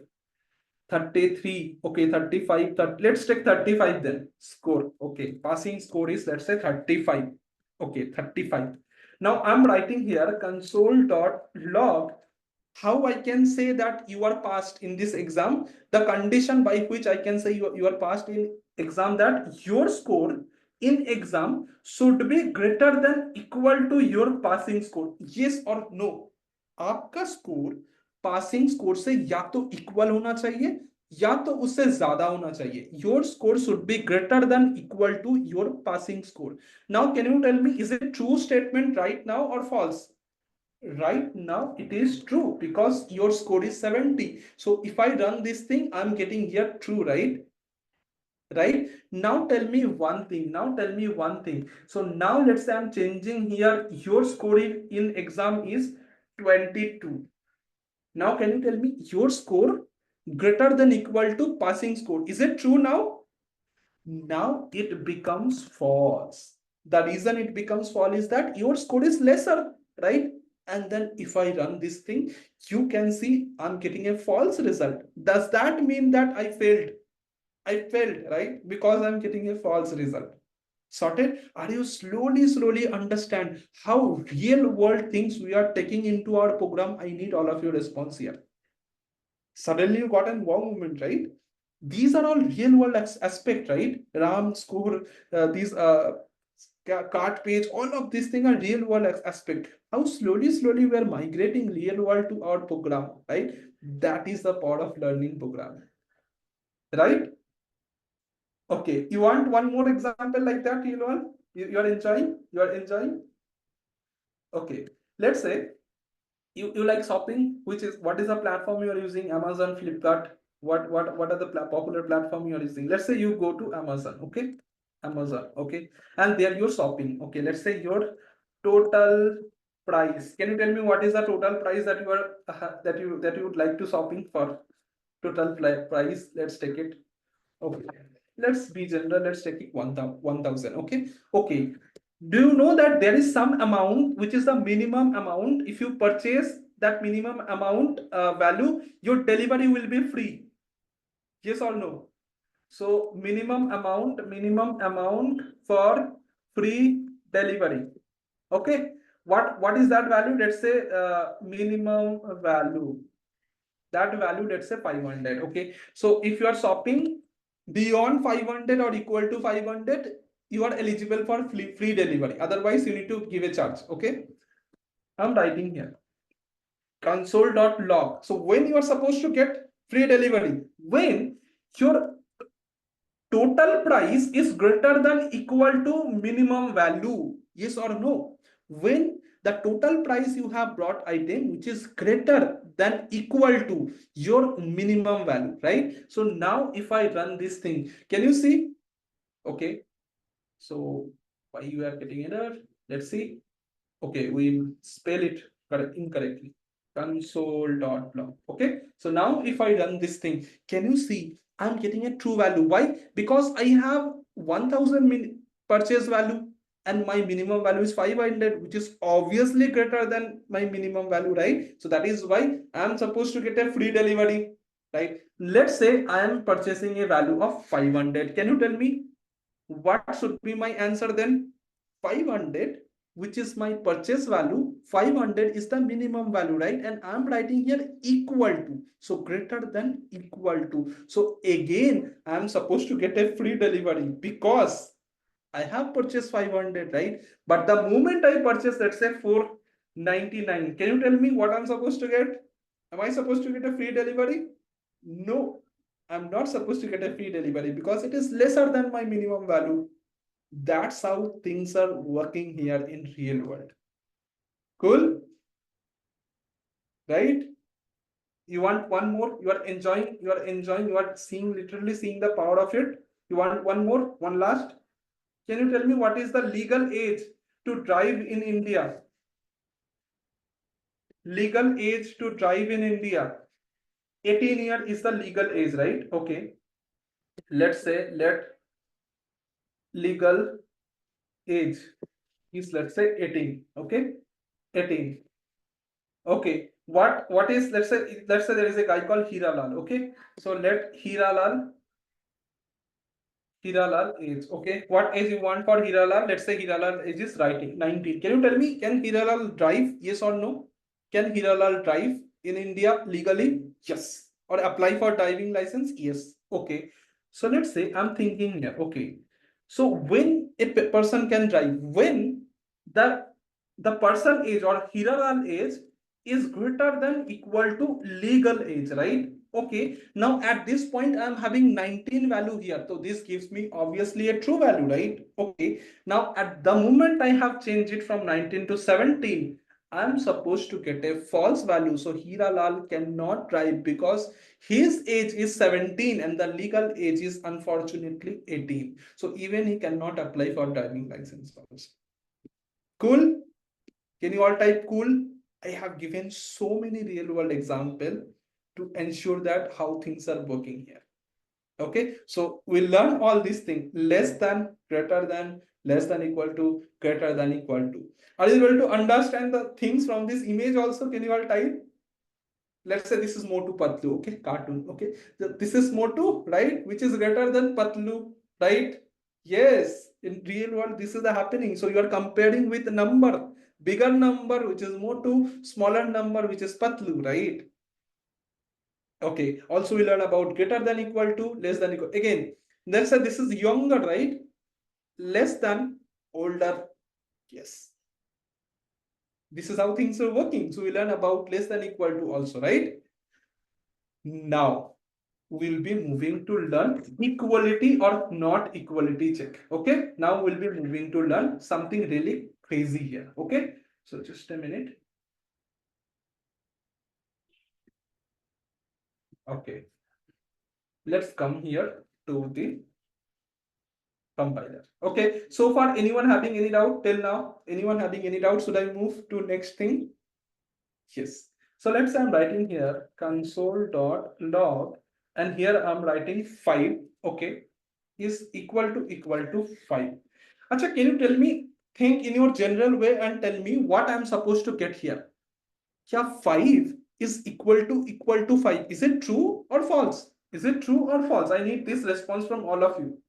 33. Okay, 35. Let's take 35 then. Score. Okay, passing score is, let's say, 35. Okay, 35. Now I'm writing here console.log how I can say that you are passed in this exam. The condition by which I can say you are passed in exam, that your score in exam should be greater than equal to your passing score. Yes or no? आपका score passing score से या तो equal होना चाहिए या तो उससे ज्यादा होना चाहिए. Your score should be greater than equal to your passing score. Now can you tell me, is it true statement right now और false? Right now it is true because your score is 70. So if I run this thing, I'm getting here true, right? Right. Now tell me one thing. So now let's say I'm changing here, your score in exam is 22. Now can you tell me your score greater than equal to passing score? Is it true now? Now it becomes false. The reason it becomes false is that your score is lesser, right? And then if I run this thing, you can see I'm getting a false result. Does that mean that I failed? I failed, right? Because I'm getting a false result. Sorted? Are you slowly understand how real world things we are taking into our program? I need all of your response here. Suddenly you got a wow moment, right? These are all real world aspect, right? Ram score, these cart page, all of these things are real world aspect. How slowly we are migrating real world to our program, right? That is the power of learning program, right? Okay, you want one more example like that? You are enjoying, you are enjoying. Okay, let's say you like shopping, which is, what is the platform you are using? Amazon, Flipkart? What are the popular platform you are using? Let's say you go to Amazon, okay? Amazon, okay, and there you're shopping. Okay, let's say your total price. Can you tell me what is the total price that you are that you would like to shopping for? Total price. Let's take it. Okay, let's be general. Let's take it 1,000. Okay, okay. Do you know that there is some amount which is the minimum amount? If you purchase that minimum amount value, your delivery will be free. Yes or no? So minimum amount for free delivery. Okay. What is that value? Let's say minimum value. That value, let's say 500. Okay. So if you are shopping beyond 500 or equal to 500, you are eligible for free delivery. Otherwise, you need to give a charge. Okay. I'm writing here console.log. So when you are supposed to get free delivery, when your total price is greater than equal to minimum value, yes or no? When the total price you have brought item which is greater than equal to your minimum value, right? So now if I run this thing, can you see? Okay, so why you are getting error? Let's see. Okay, we spell it incorrectly. Console.log. Okay, so now if I run this thing, can you see I'm getting a true value? Why? Because I have 1,000 purchase value and my minimum value is 500, which is obviously greater than my minimum value, right? So that is why I'm supposed to get a free delivery, right? Let's say I am purchasing a value of 500. Can you tell me what should be my answer then? 500, which is my purchase value. 500 is the minimum value, right? And I'm writing here equal to, so greater than equal to. So again, I'm supposed to get a free delivery because I have purchased 500, right? But the moment I purchase, let's say 499, can you tell me what I'm supposed to get? Am I supposed to get a free delivery? No, I'm not supposed to get a free delivery because it is lesser than my minimum value. That's how things are working here in real world. Cool, right? You want one more? You are enjoying, you are seeing, literally seeing the power of it. You want one more, one last? Can you tell me what is the legal age to drive in India? Legal age to drive in India. 18 year is the legal age, right? Okay. Let's say legal age is, let's say 18. Okay. 18. Okay. What is, let's say there is a guy called Hiralal. Okay. So let Hiralal age. Okay. What age you want for Hiralal? Let's say Hiralal age is writing 19. Can you tell me, can Hiralal drive? Yes or no? Can Hiralal drive in India legally? Yes. Or apply for driving license? Yes. Okay. So let's say I'm thinking here. Okay. So when a person can drive, when the person age or Hiralal age is greater than equal to legal age, right? Okay, now at this point I'm having 19 value here, so this gives me obviously a true value, right? Okay, now at the moment I have changed it from 19 to 17, I'm supposed to get a false value. So Hiralal cannot drive because his age is 17 and the legal age is unfortunately 18. So even he cannot apply for driving license also. Cool? Can you all type cool? I have given so many real world example to ensure that how things are working here. Okay, so we learn all these things: less than, greater than, less than equal to, greater than equal to. Are you able to understand the things from this image also? Can you all type? Let's say this is Motu Patlu, okay, cartoon, okay. This is Motu, right, which is greater than Patlu, right? Yes, in real world this is the happening. So you are comparing with number, bigger number which is Motu, smaller number which is Patlu, right? Okay, also we learn about greater than equal to, less than equal. Again, let's say this is younger, right? Less than, older. Yes. This is how things are working. So we learn about less than equal to also, right? Now we'll be moving to learn equality or not equality check. Okay. Now we'll be moving to learn something really crazy here. Okay. So just a minute. Okay. Let's come here to the compiler. Okay, so far anyone having any doubt till now? Anyone having any doubt? Should I move to next thing? Yes. So let's say I'm writing here console.log and here I'm writing 5, okay, is equal to 5. Acha, can you tell me, think in your general way and tell me what I'm supposed to get here? Yeah, 5 is equal to 5. Is it true or false? Is it true or false? I need this response from all of you.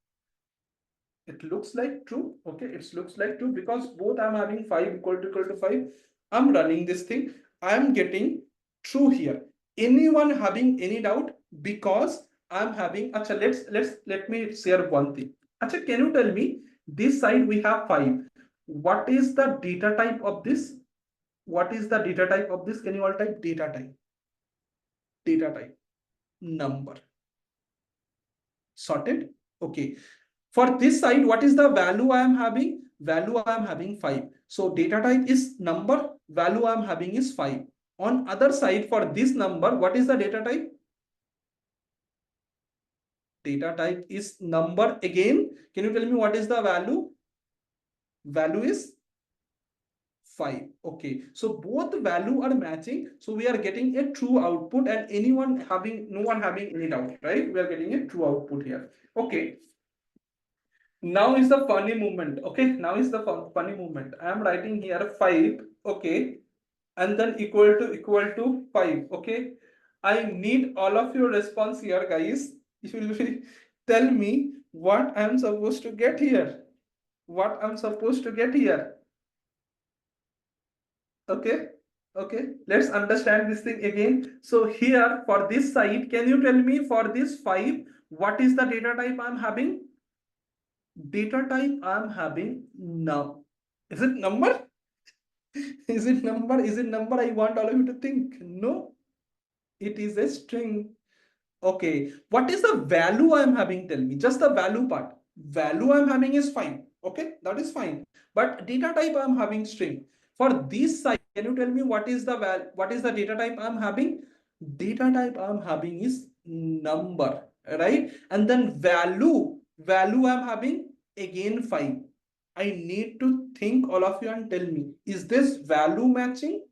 It looks like true. Okay, it looks like true because both I'm having 5 equal to 5. I'm running this thing. I'm getting true here. Anyone having any doubt? Because I'm having, acha, let me share one thing. Acha, can you tell me this side we have 5. What is the data type of this? What is the data type of this? Can you all type data type? Data type. Number. Sorted? Okay. For this side, what is the value I am having? Value I am having 5. So data type is number, value I am having is 5. On other side, for this number, what is the data type? Data type is number again. Can you tell me what is the value? Value is 5. Okay. So both value are matching. So we are getting a true output and no one having any doubt, right? We are getting a true output here. Okay. Now is the funny moment. Okay, now is the funny moment. I am writing here 5, okay, and then equal to 5. Okay, I need all of your response here, guys. You will tell me what I am supposed to get here. What I'm supposed to get here. Okay, okay, let's understand this thing again. So here for this side, can you tell me for this 5, what is the data type I'm having? Data type I'm having now. Is it number? Is it number? Is it number? I want all of you to think. No, it is a string. Okay. What is the value I'm having? Tell me. Just the value part. Value I'm having is fine. Okay, that is fine. But data type I'm having string. For this side, can you tell me what is the what is the data type I'm having? Data type I'm having is number, right? And then value I'm having again 5. I need to think all of you and tell me, is this value matching?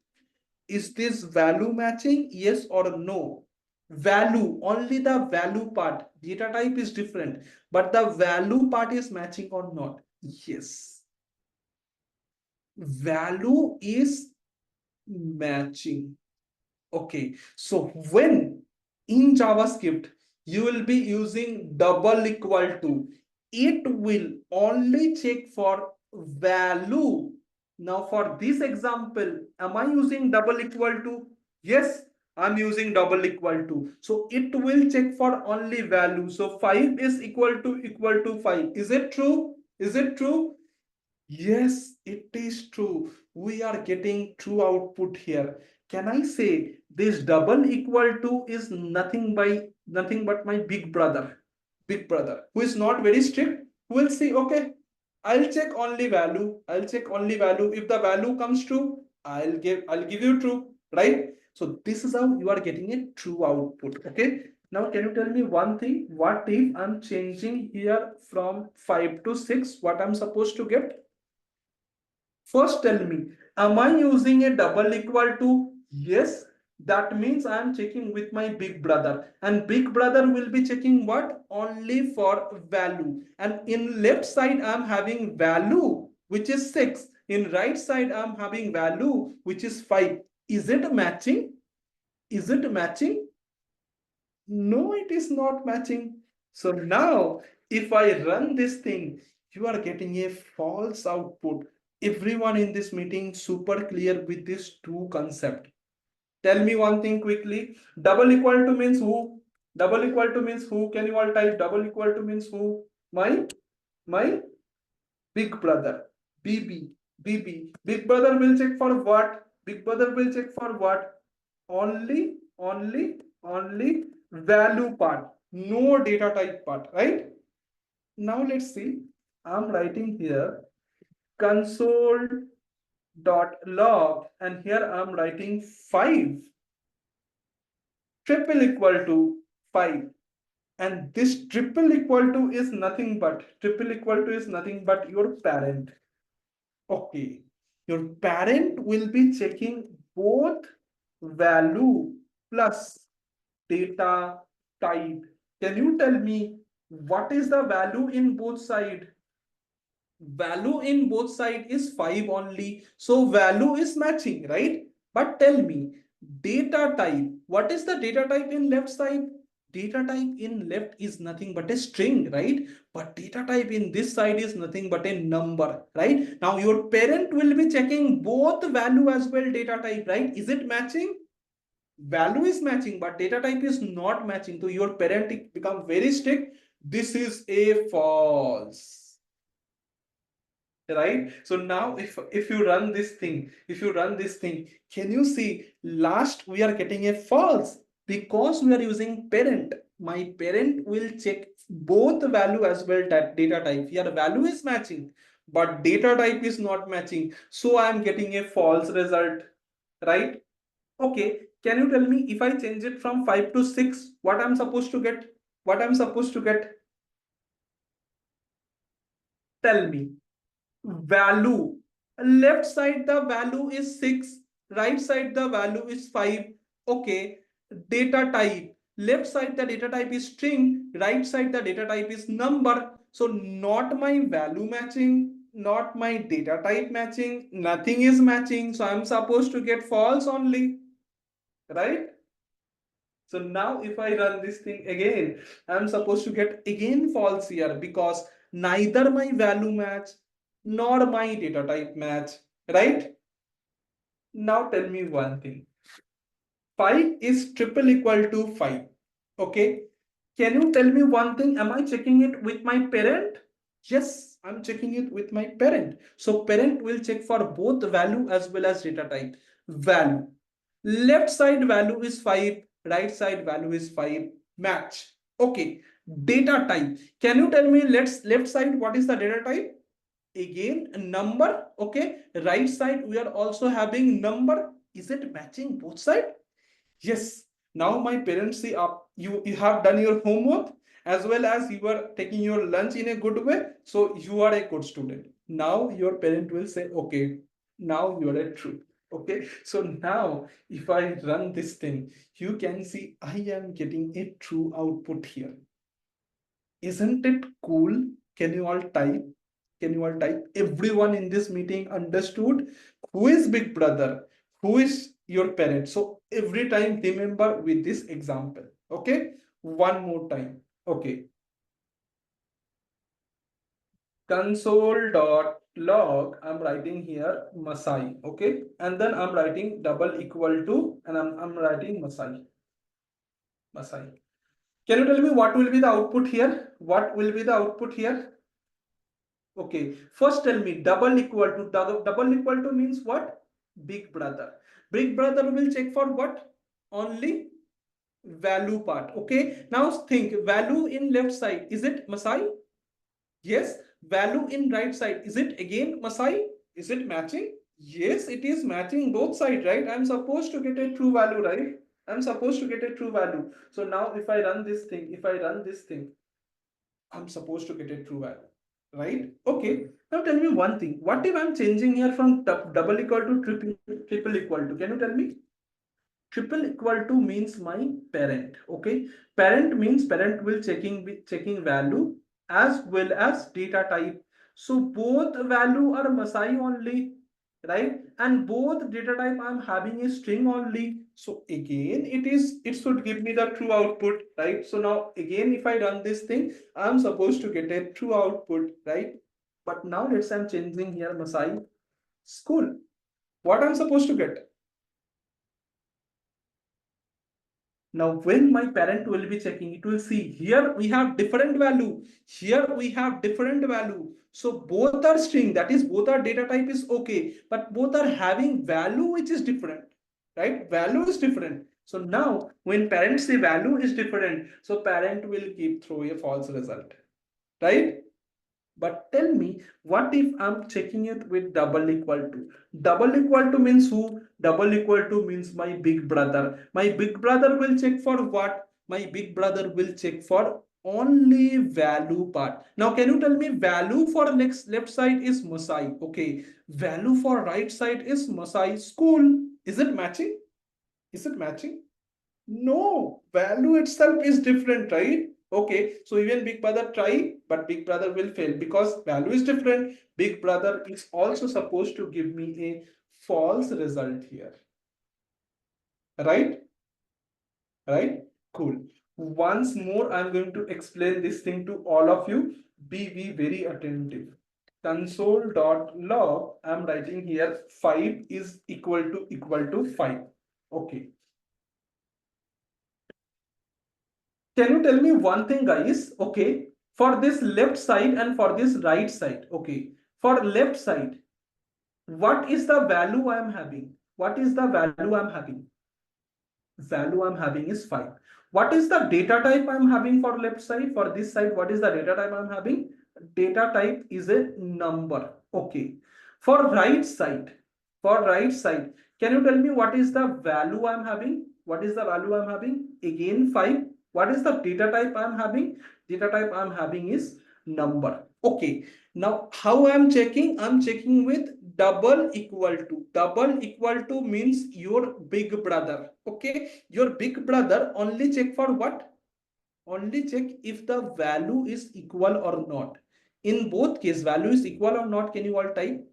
Is this value matching? Yes or no? Value, only the value part. Data type is different, but the value part is matching or not? Yes. Value is matching. Okay, so when in JavaScript you will be using double equal to, it will only check for value. Now for this example, am I using double equal to? Yes, I'm using double equal to. So it will check for only value. So 5 is equal to 5. Is it true? Is it true? Yes, it is true. We are getting true output here. Can I say this double equal to is nothing but my big brother, who is not very strict, who will say, okay, I'll check only value. I'll check only value. If the value comes true, I'll give you true, right? So this is how you are getting a true output. Okay. Now, can you tell me one thing? What if I'm changing here from 5 to 6? What I'm supposed to get? First tell me, am I using a double equal to? Yes, that means I am checking with my big brother, and big brother will be checking what? Only for value. And in left side I am having value which is 6. In right side I am having value which is 5. Is it matching? Is it matching? No, it is not matching. So now, if I run this thing, you are getting a false output. Everyone in this meeting super clear with this two concept. Tell me one thing quickly. Double equal to means who? Double equal to means who? Can you all type double equal to means who? My big brother. BB. BB. Big brother will check for what? Big brother will check for what? Only value part. No data type part, right? Now let's see. I'm writing here console dot log, and here I'm writing 5 triple equal to 5, and this triple equal to is nothing but your parent. Okay, your parent will be checking both value plus data type. Can you tell me what is the value in both side? Value in both side is 5 only, so value is matching, right? But tell me, data type, what is the data type in left side? Data type in left is nothing but a string, right? But data type in this side is nothing but a number, right? Now your parent will be checking both value as well data type, right? Is it matching? Value is matching, but data type is not matching, so your parent become very strict. This is a false, right? So now if you run this thing, can you see last we are getting a false because we are using parent. My parent will check both the value as well that data type. Here value is matching but data type is not matching, so I am getting a false result, right? Okay, can you tell me if I change it from 5 to 6, what I'm supposed to get? What I'm supposed to get? Tell me. Value, left side the value is 6, right side the value is 5. Okay, data type, left side the data type is string, right side the data type is number. So not my value matching, not my data type matching, nothing is matching, so I'm supposed to get false only, right? So now if I run this thing again, I'm supposed to get again false here because neither my value match nor my data type match, right? Now tell me one thing. 5 is triple equal to 5. Okay. Can you tell me one thing? Am I checking it with my parent? Yes, I'm checking it with my parent. So parent will check for both value as well as data type. Value. Left side value is 5, right side value is 5. Match. Okay. Data type. Can you tell me left side what is the data type? Again number. Okay. Right side we are also having number. Is it matching both side? Yes. Now my parents see up you have done your homework as well as you are taking your lunch in a good way, so you are a good student. Now your parent will say, okay, now you are a true. Okay, so now if I run this thing, you can see I am getting a true output here. Isn't it cool? Can you all type? Can you all type? Everyone in this meeting understood who is big brother, who is your parent. So every time remember with this example. Okay, one more time. Okay, console.log. I'm writing here Masai. Okay, and then I'm writing double equal to, and I'm writing Masai. Masai. Can you tell me what will be the output here? What will be the output here? Okay, first tell me double equal to means what? Big brother. Big brother will check for what? Only value part. Okay, now think value in left side. Is it Masai? Yes. Value in right side. Is it again Masai? Is it matching? Yes, it is matching both sides, right? I'm supposed to get a true value, right? I'm supposed to get a true value. So now if I run this thing, I'm supposed to get a true value, right? Okay. Now tell me one thing. What if I'm changing here from double equal to triple equal to? Can you tell me? Triple equal to means my parent. Okay. Parent means parent will checking value as well as data type. So both value are Masai only, right? And both data type I'm having a string only. So again, it should give me the true output, right? So now again, if I run this thing, I'm supposed to get a true output, right? But now let's say I'm changing here Masai school. What I'm supposed to get? Now, when my parent will be checking, it will see here we have different value, here we have different value. So both are string, that is both are data type is okay, but both are having value which is different, right? Value is different. So now when parents say value is different, so parent will keep throw a false result, right? But tell me, what if I'm checking it with double equal to? Double equal to means who? Double equal to means my big brother. My big brother will check for what? My big brother will check for only value part. Now, can you tell me value for next left side is Masai? Okay. Value for right side is Masai school. Is it matching? Is it matching? No, value itself is different, right? Okay, so even big brother try, but big brother will fail because value is different. Big brother is also supposed to give me a false result here, right? Right? Cool. Once more, I'm going to explain this thing to all of you. Be very attentive. Console.log, I'm writing here 5 is equal to 5. Okay. Can you tell me one thing, guys? Okay, for this left side and for this right side. Okay, for left side, what is the value I am having? What is the value I'm having? Value I'm having is 5. What is the data type I'm having for left side? For this side, what is the data type I'm having? Data type is a number. Okay. For right side, can you tell me what is the value I'm having? What is the value I'm having? Again 5. What is the data type I'm having? Data type I'm having is number. Okay. Now, how I'm checking? I'm checking with double equal to. Double equal to means your big brother. Okay, your big brother only check for what? Only check if the value is equal or not. In both case, value is equal or not. Can you all type?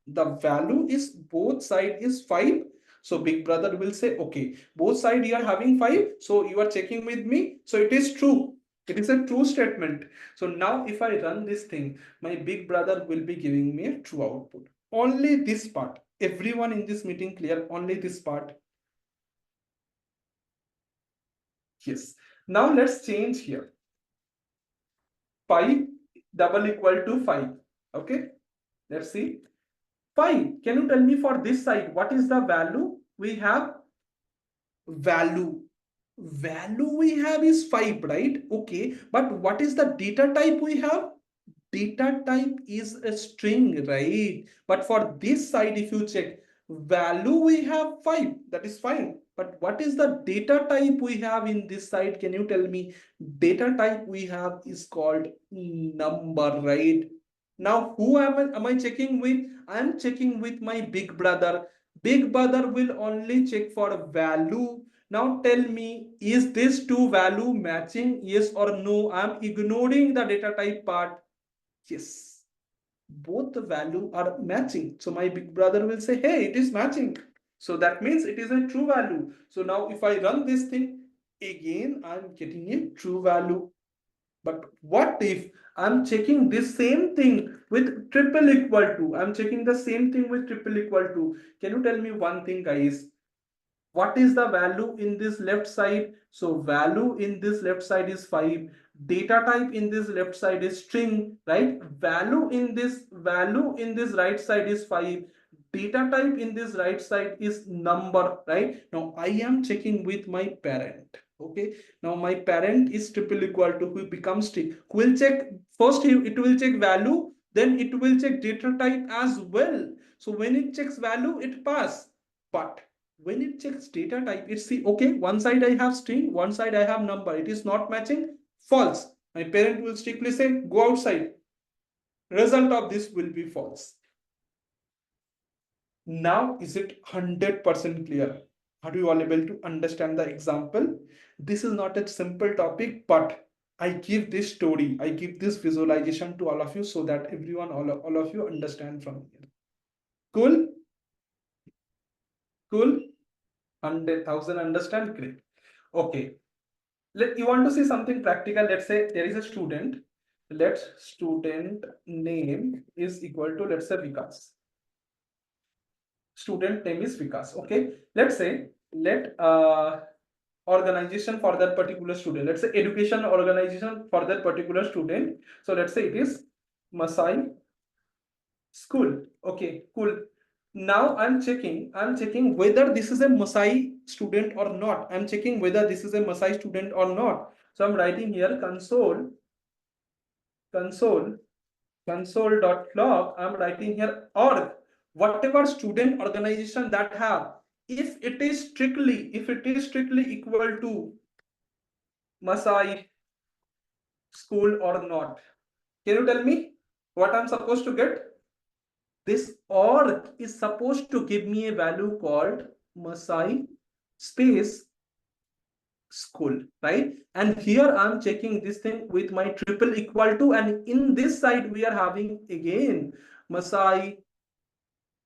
The value is both side is 5. So big brother will say, okay, both side you are having 5. So you are checking with me. So it is true. It is a true statement. So now if I run this thing, my big brother will be giving me a true output. Only this part. Everyone in this meeting clear? Only this part. Yes. Now let's change here. 5 double equal to 5. Okay. Let's see. 5. Can you tell me for this side, what is the value we have? Value we have is 5, right? Okay, but what is the data type we have? Data type is a string, right? But for this side, if you check, value we have 5, that is fine. But what is the data type we have in this side? Can you tell me? Data type we have is called number, right? Now, who am I checking with? I'm checking with my big brother. Big brother will only check for value. Now tell me, is this two value matching? Yes or no? I'm ignoring the data type part. Yes, both the value are matching. So my big brother will say, hey, it is matching. So that means it is a true value. So now if I run this thing, again, I'm getting a true value. But what if I'm checking this same thing with triple equal to? I'm checking the same thing with triple equal to. Can you tell me one thing, guys? What is the value in this left side? So value in this left side is 5. Data type in this left side is string, right? Value in this right side is 5. Data type in this right side is number, right? Now I am checking with my parent. Okay, now my parent is triple equal to, who becomes string. Who will check first? It will check value, then it will check data type as well. So when it checks value, it pass. But when it checks data type, it see, okay, one side I have string, one side I have number. It is not matching, false. My parent will strictly say, go outside. Result of this will be false. Now, is it 100% clear? Are you all able to understand the example? This is not a simple topic, but I give this story, I give this visualization to all of you so that everyone, all of you understand from here. Cool? Cool? 100,000 understand? Great. Okay. You want to see something practical. Let's say there is a student. Let student name is equal to, let's say, Vikas. Student name is Vikas. Okay. Let's say let organization for that particular student, let's say education organization for that particular student, so let's say it is Masai school. Okay, cool. Now I'm checking whether this is a Masai student or not. I'm checking whether this is a Masai student or not. So I'm writing here console console.log. I'm writing here org, whatever student organization that have, if it is strictly equal to Masai school or not. Can you tell me what I'm supposed to get? This org is supposed to give me a value called Masai space school, right? And here I'm checking this thing with my triple equal to, and in this side we are having again Masai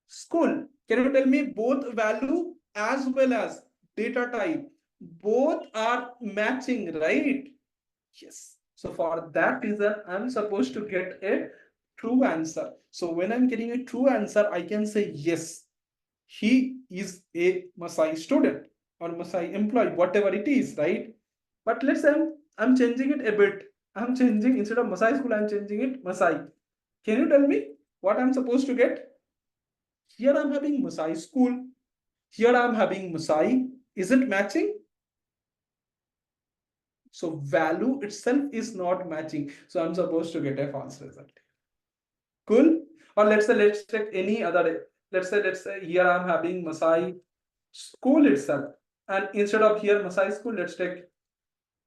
school. Can you tell me both value as well as data type, both are matching, right? Yes. So for that reason, I'm supposed to get a true answer. So when I'm getting a true answer, I can say yes, he is a Masai student or Masai employee, whatever it is, right? But let's say I'm changing it a bit. I'm changing, instead of Masai school, I'm changing it Masai. Can you tell me what I'm supposed to get? Here I'm having Masai school. Here I'm having Masai. Is it matching? So value itself is not matching. So I'm supposed to get a false result. Cool. Or let's take any other. Let's say here I'm having Masai school itself, and instead of here Masai school, let's take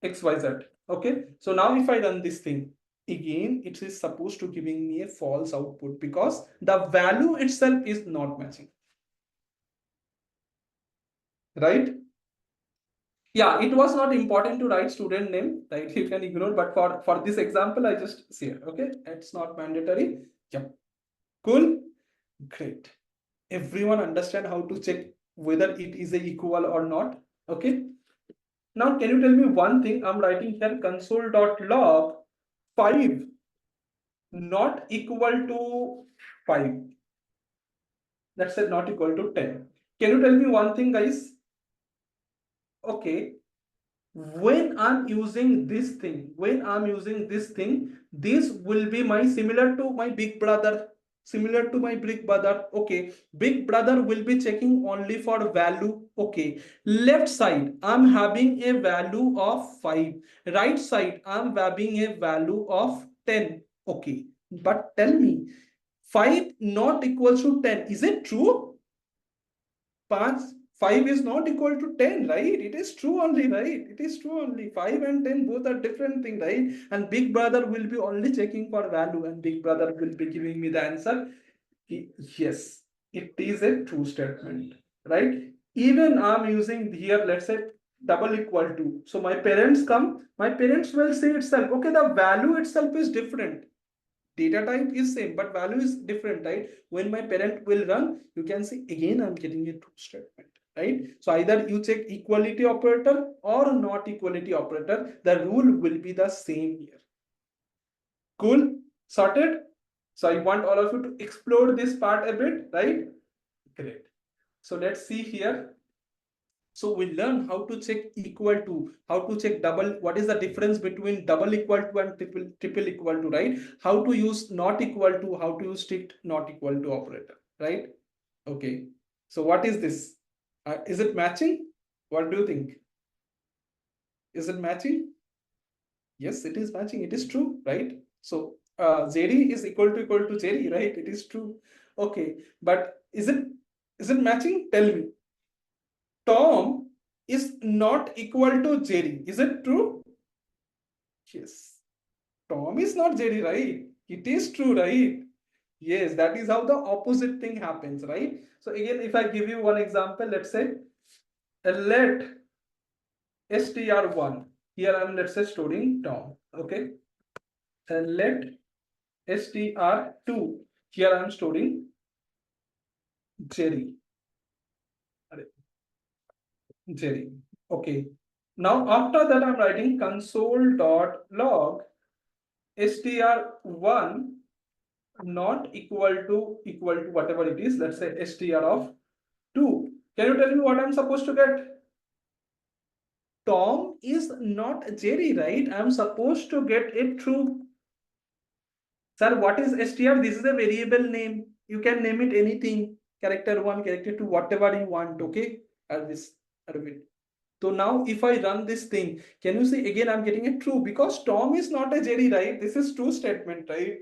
XYZ. Okay. So now if I run this thing again, it is supposed to giving me a false output because the value itself is not matching. Right? Yeah, it was not important to write student name, right? You can ignore, but for this example, I just see it. Okay, it's not mandatory. Yep. Cool. Great. Everyone understand how to check whether it is a equal or not. Okay. Now, can you tell me one thing? I'm writing here console.log 5 not equal to 5. Let's say not equal to 10. Can you tell me one thing, guys? Okay. When I'm using this thing, this will be my similar to my big brother, okay. Big brother will be checking only for value, okay. Left side I'm having a value of 5, right side I'm having a value of 10, okay. But tell me, 5 not equals to 10, is it true? 5 is not equal to 10, right? It is true only, right? It is true only. 5 and 10 both are different thing, right? And big brother will be only checking for value, and big brother will be giving me the answer. Yes, it is a true statement, right? Even I'm using here, let's say double equal to. So my parents come, my parents will say itself, okay, the value itself is different. Data type is same, but value is different, right? When my parent will run, you can see again I'm getting a true statement, right? So either you check equality operator or not equality operator, the rule will be the same here. Cool. Sorted. So I want all of you to explore this part a bit, right? Great. So let's see here. So we learn how to check equal to, how to check double, what is the difference between double equal to and triple equal to, right? How to use not equal to, how to use strict not equal to operator, right? Okay. So what is this? Is it matching? What do you think? Is it matching? Yes, it is matching. It is true, right? So ZD is equal to ZD, right? It is true. Okay. But is it matching? Tell me. Tom is not equal to Jerry. Is it true? Yes. Tom is not Jerry, right? It is true, right? Yes, that is how the opposite thing happens, right? So again, if I give you one example, let's say let str1. Here I'm, let's say, storing Tom. Okay. And let str2. Here I'm storing Jerry. Jerry. Okay. Now after that, I'm writing console.log str1 not equal to whatever it is, let's say str of 2. Can you tell me what I'm supposed to get? Tom is not Jerry, right? I'm supposed to get it true. Sir, what is str? This is a variable name. You can name it anything. Character 1, character 2, whatever you want. Okay? Arvind. So now if I run this thing, can you see again I'm getting it true because Tom is not a Jerry, right? This is true statement, right?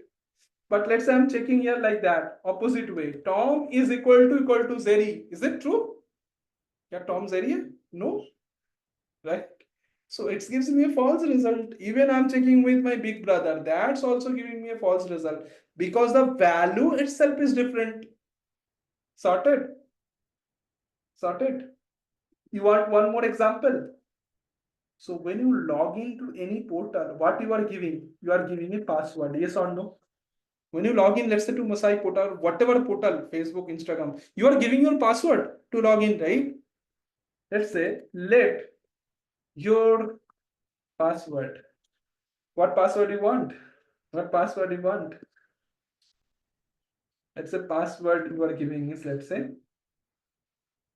But let's say I'm checking here like that, opposite way. Tom is equal to Jerry. Is it true? Yeah, Tom Jerry? No, right? So it gives me a false result. Even I'm checking with my big brother. That's also giving me a false result because the value itself is different. Sorted? Sorted? You want one more example? So when you log into any portal, what you are giving? You are giving a password. Yes or no? When you log in, let's say to Masai portal, whatever portal, Facebook, Instagram, you are giving your password to log in, right? Let's say let your password. What password you want? What password you want? Let's say password you are giving is, let's say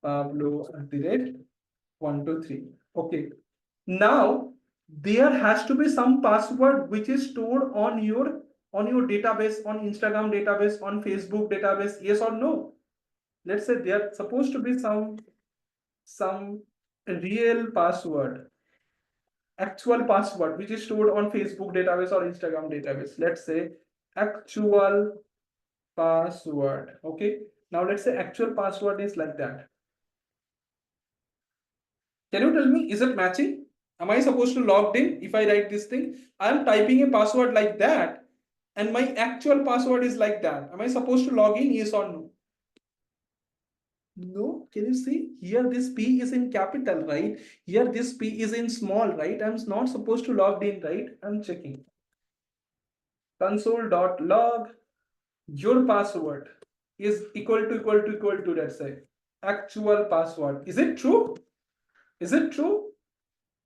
Pablo at the rate 123. Okay. Now there has to be some password which is stored on your database, on Instagram database, on Facebook database. Yes or no? Let's say there supposed to be some real password, actual password which is stored on Facebook database or Instagram database. Let's say actual password. Okay. Now let's say actual password is like that. Can you tell me, is it matching? Am I supposed to log in if I write this thing? I am typing a password like that and my actual password is like that. Am I supposed to log in? Yes or no? No. Can you see? Here this P is in capital, right? Here this P is in small, right? I'm not supposed to log in, right? I'm checking. Console.log your password is equal to let's say actual password. Is it true? Is it true?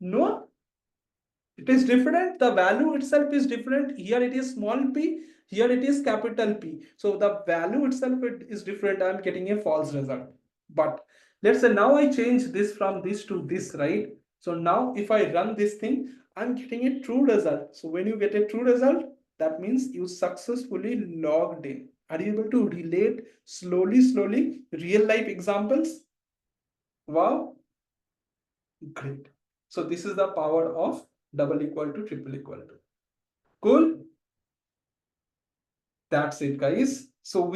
No. It is different. The value itself is different. Here it is small p. Here it is capital P. So the value itself is different. I'm getting a false result. But let's say now I change this from this to this, right? So now if I run this thing, I'm getting a true result. So when you get a true result, that means you successfully logged in. Are you able to relate slowly, real life examples? Wow, great. So this is the power of double equal to triple equal to. Cool. That's it, guys. So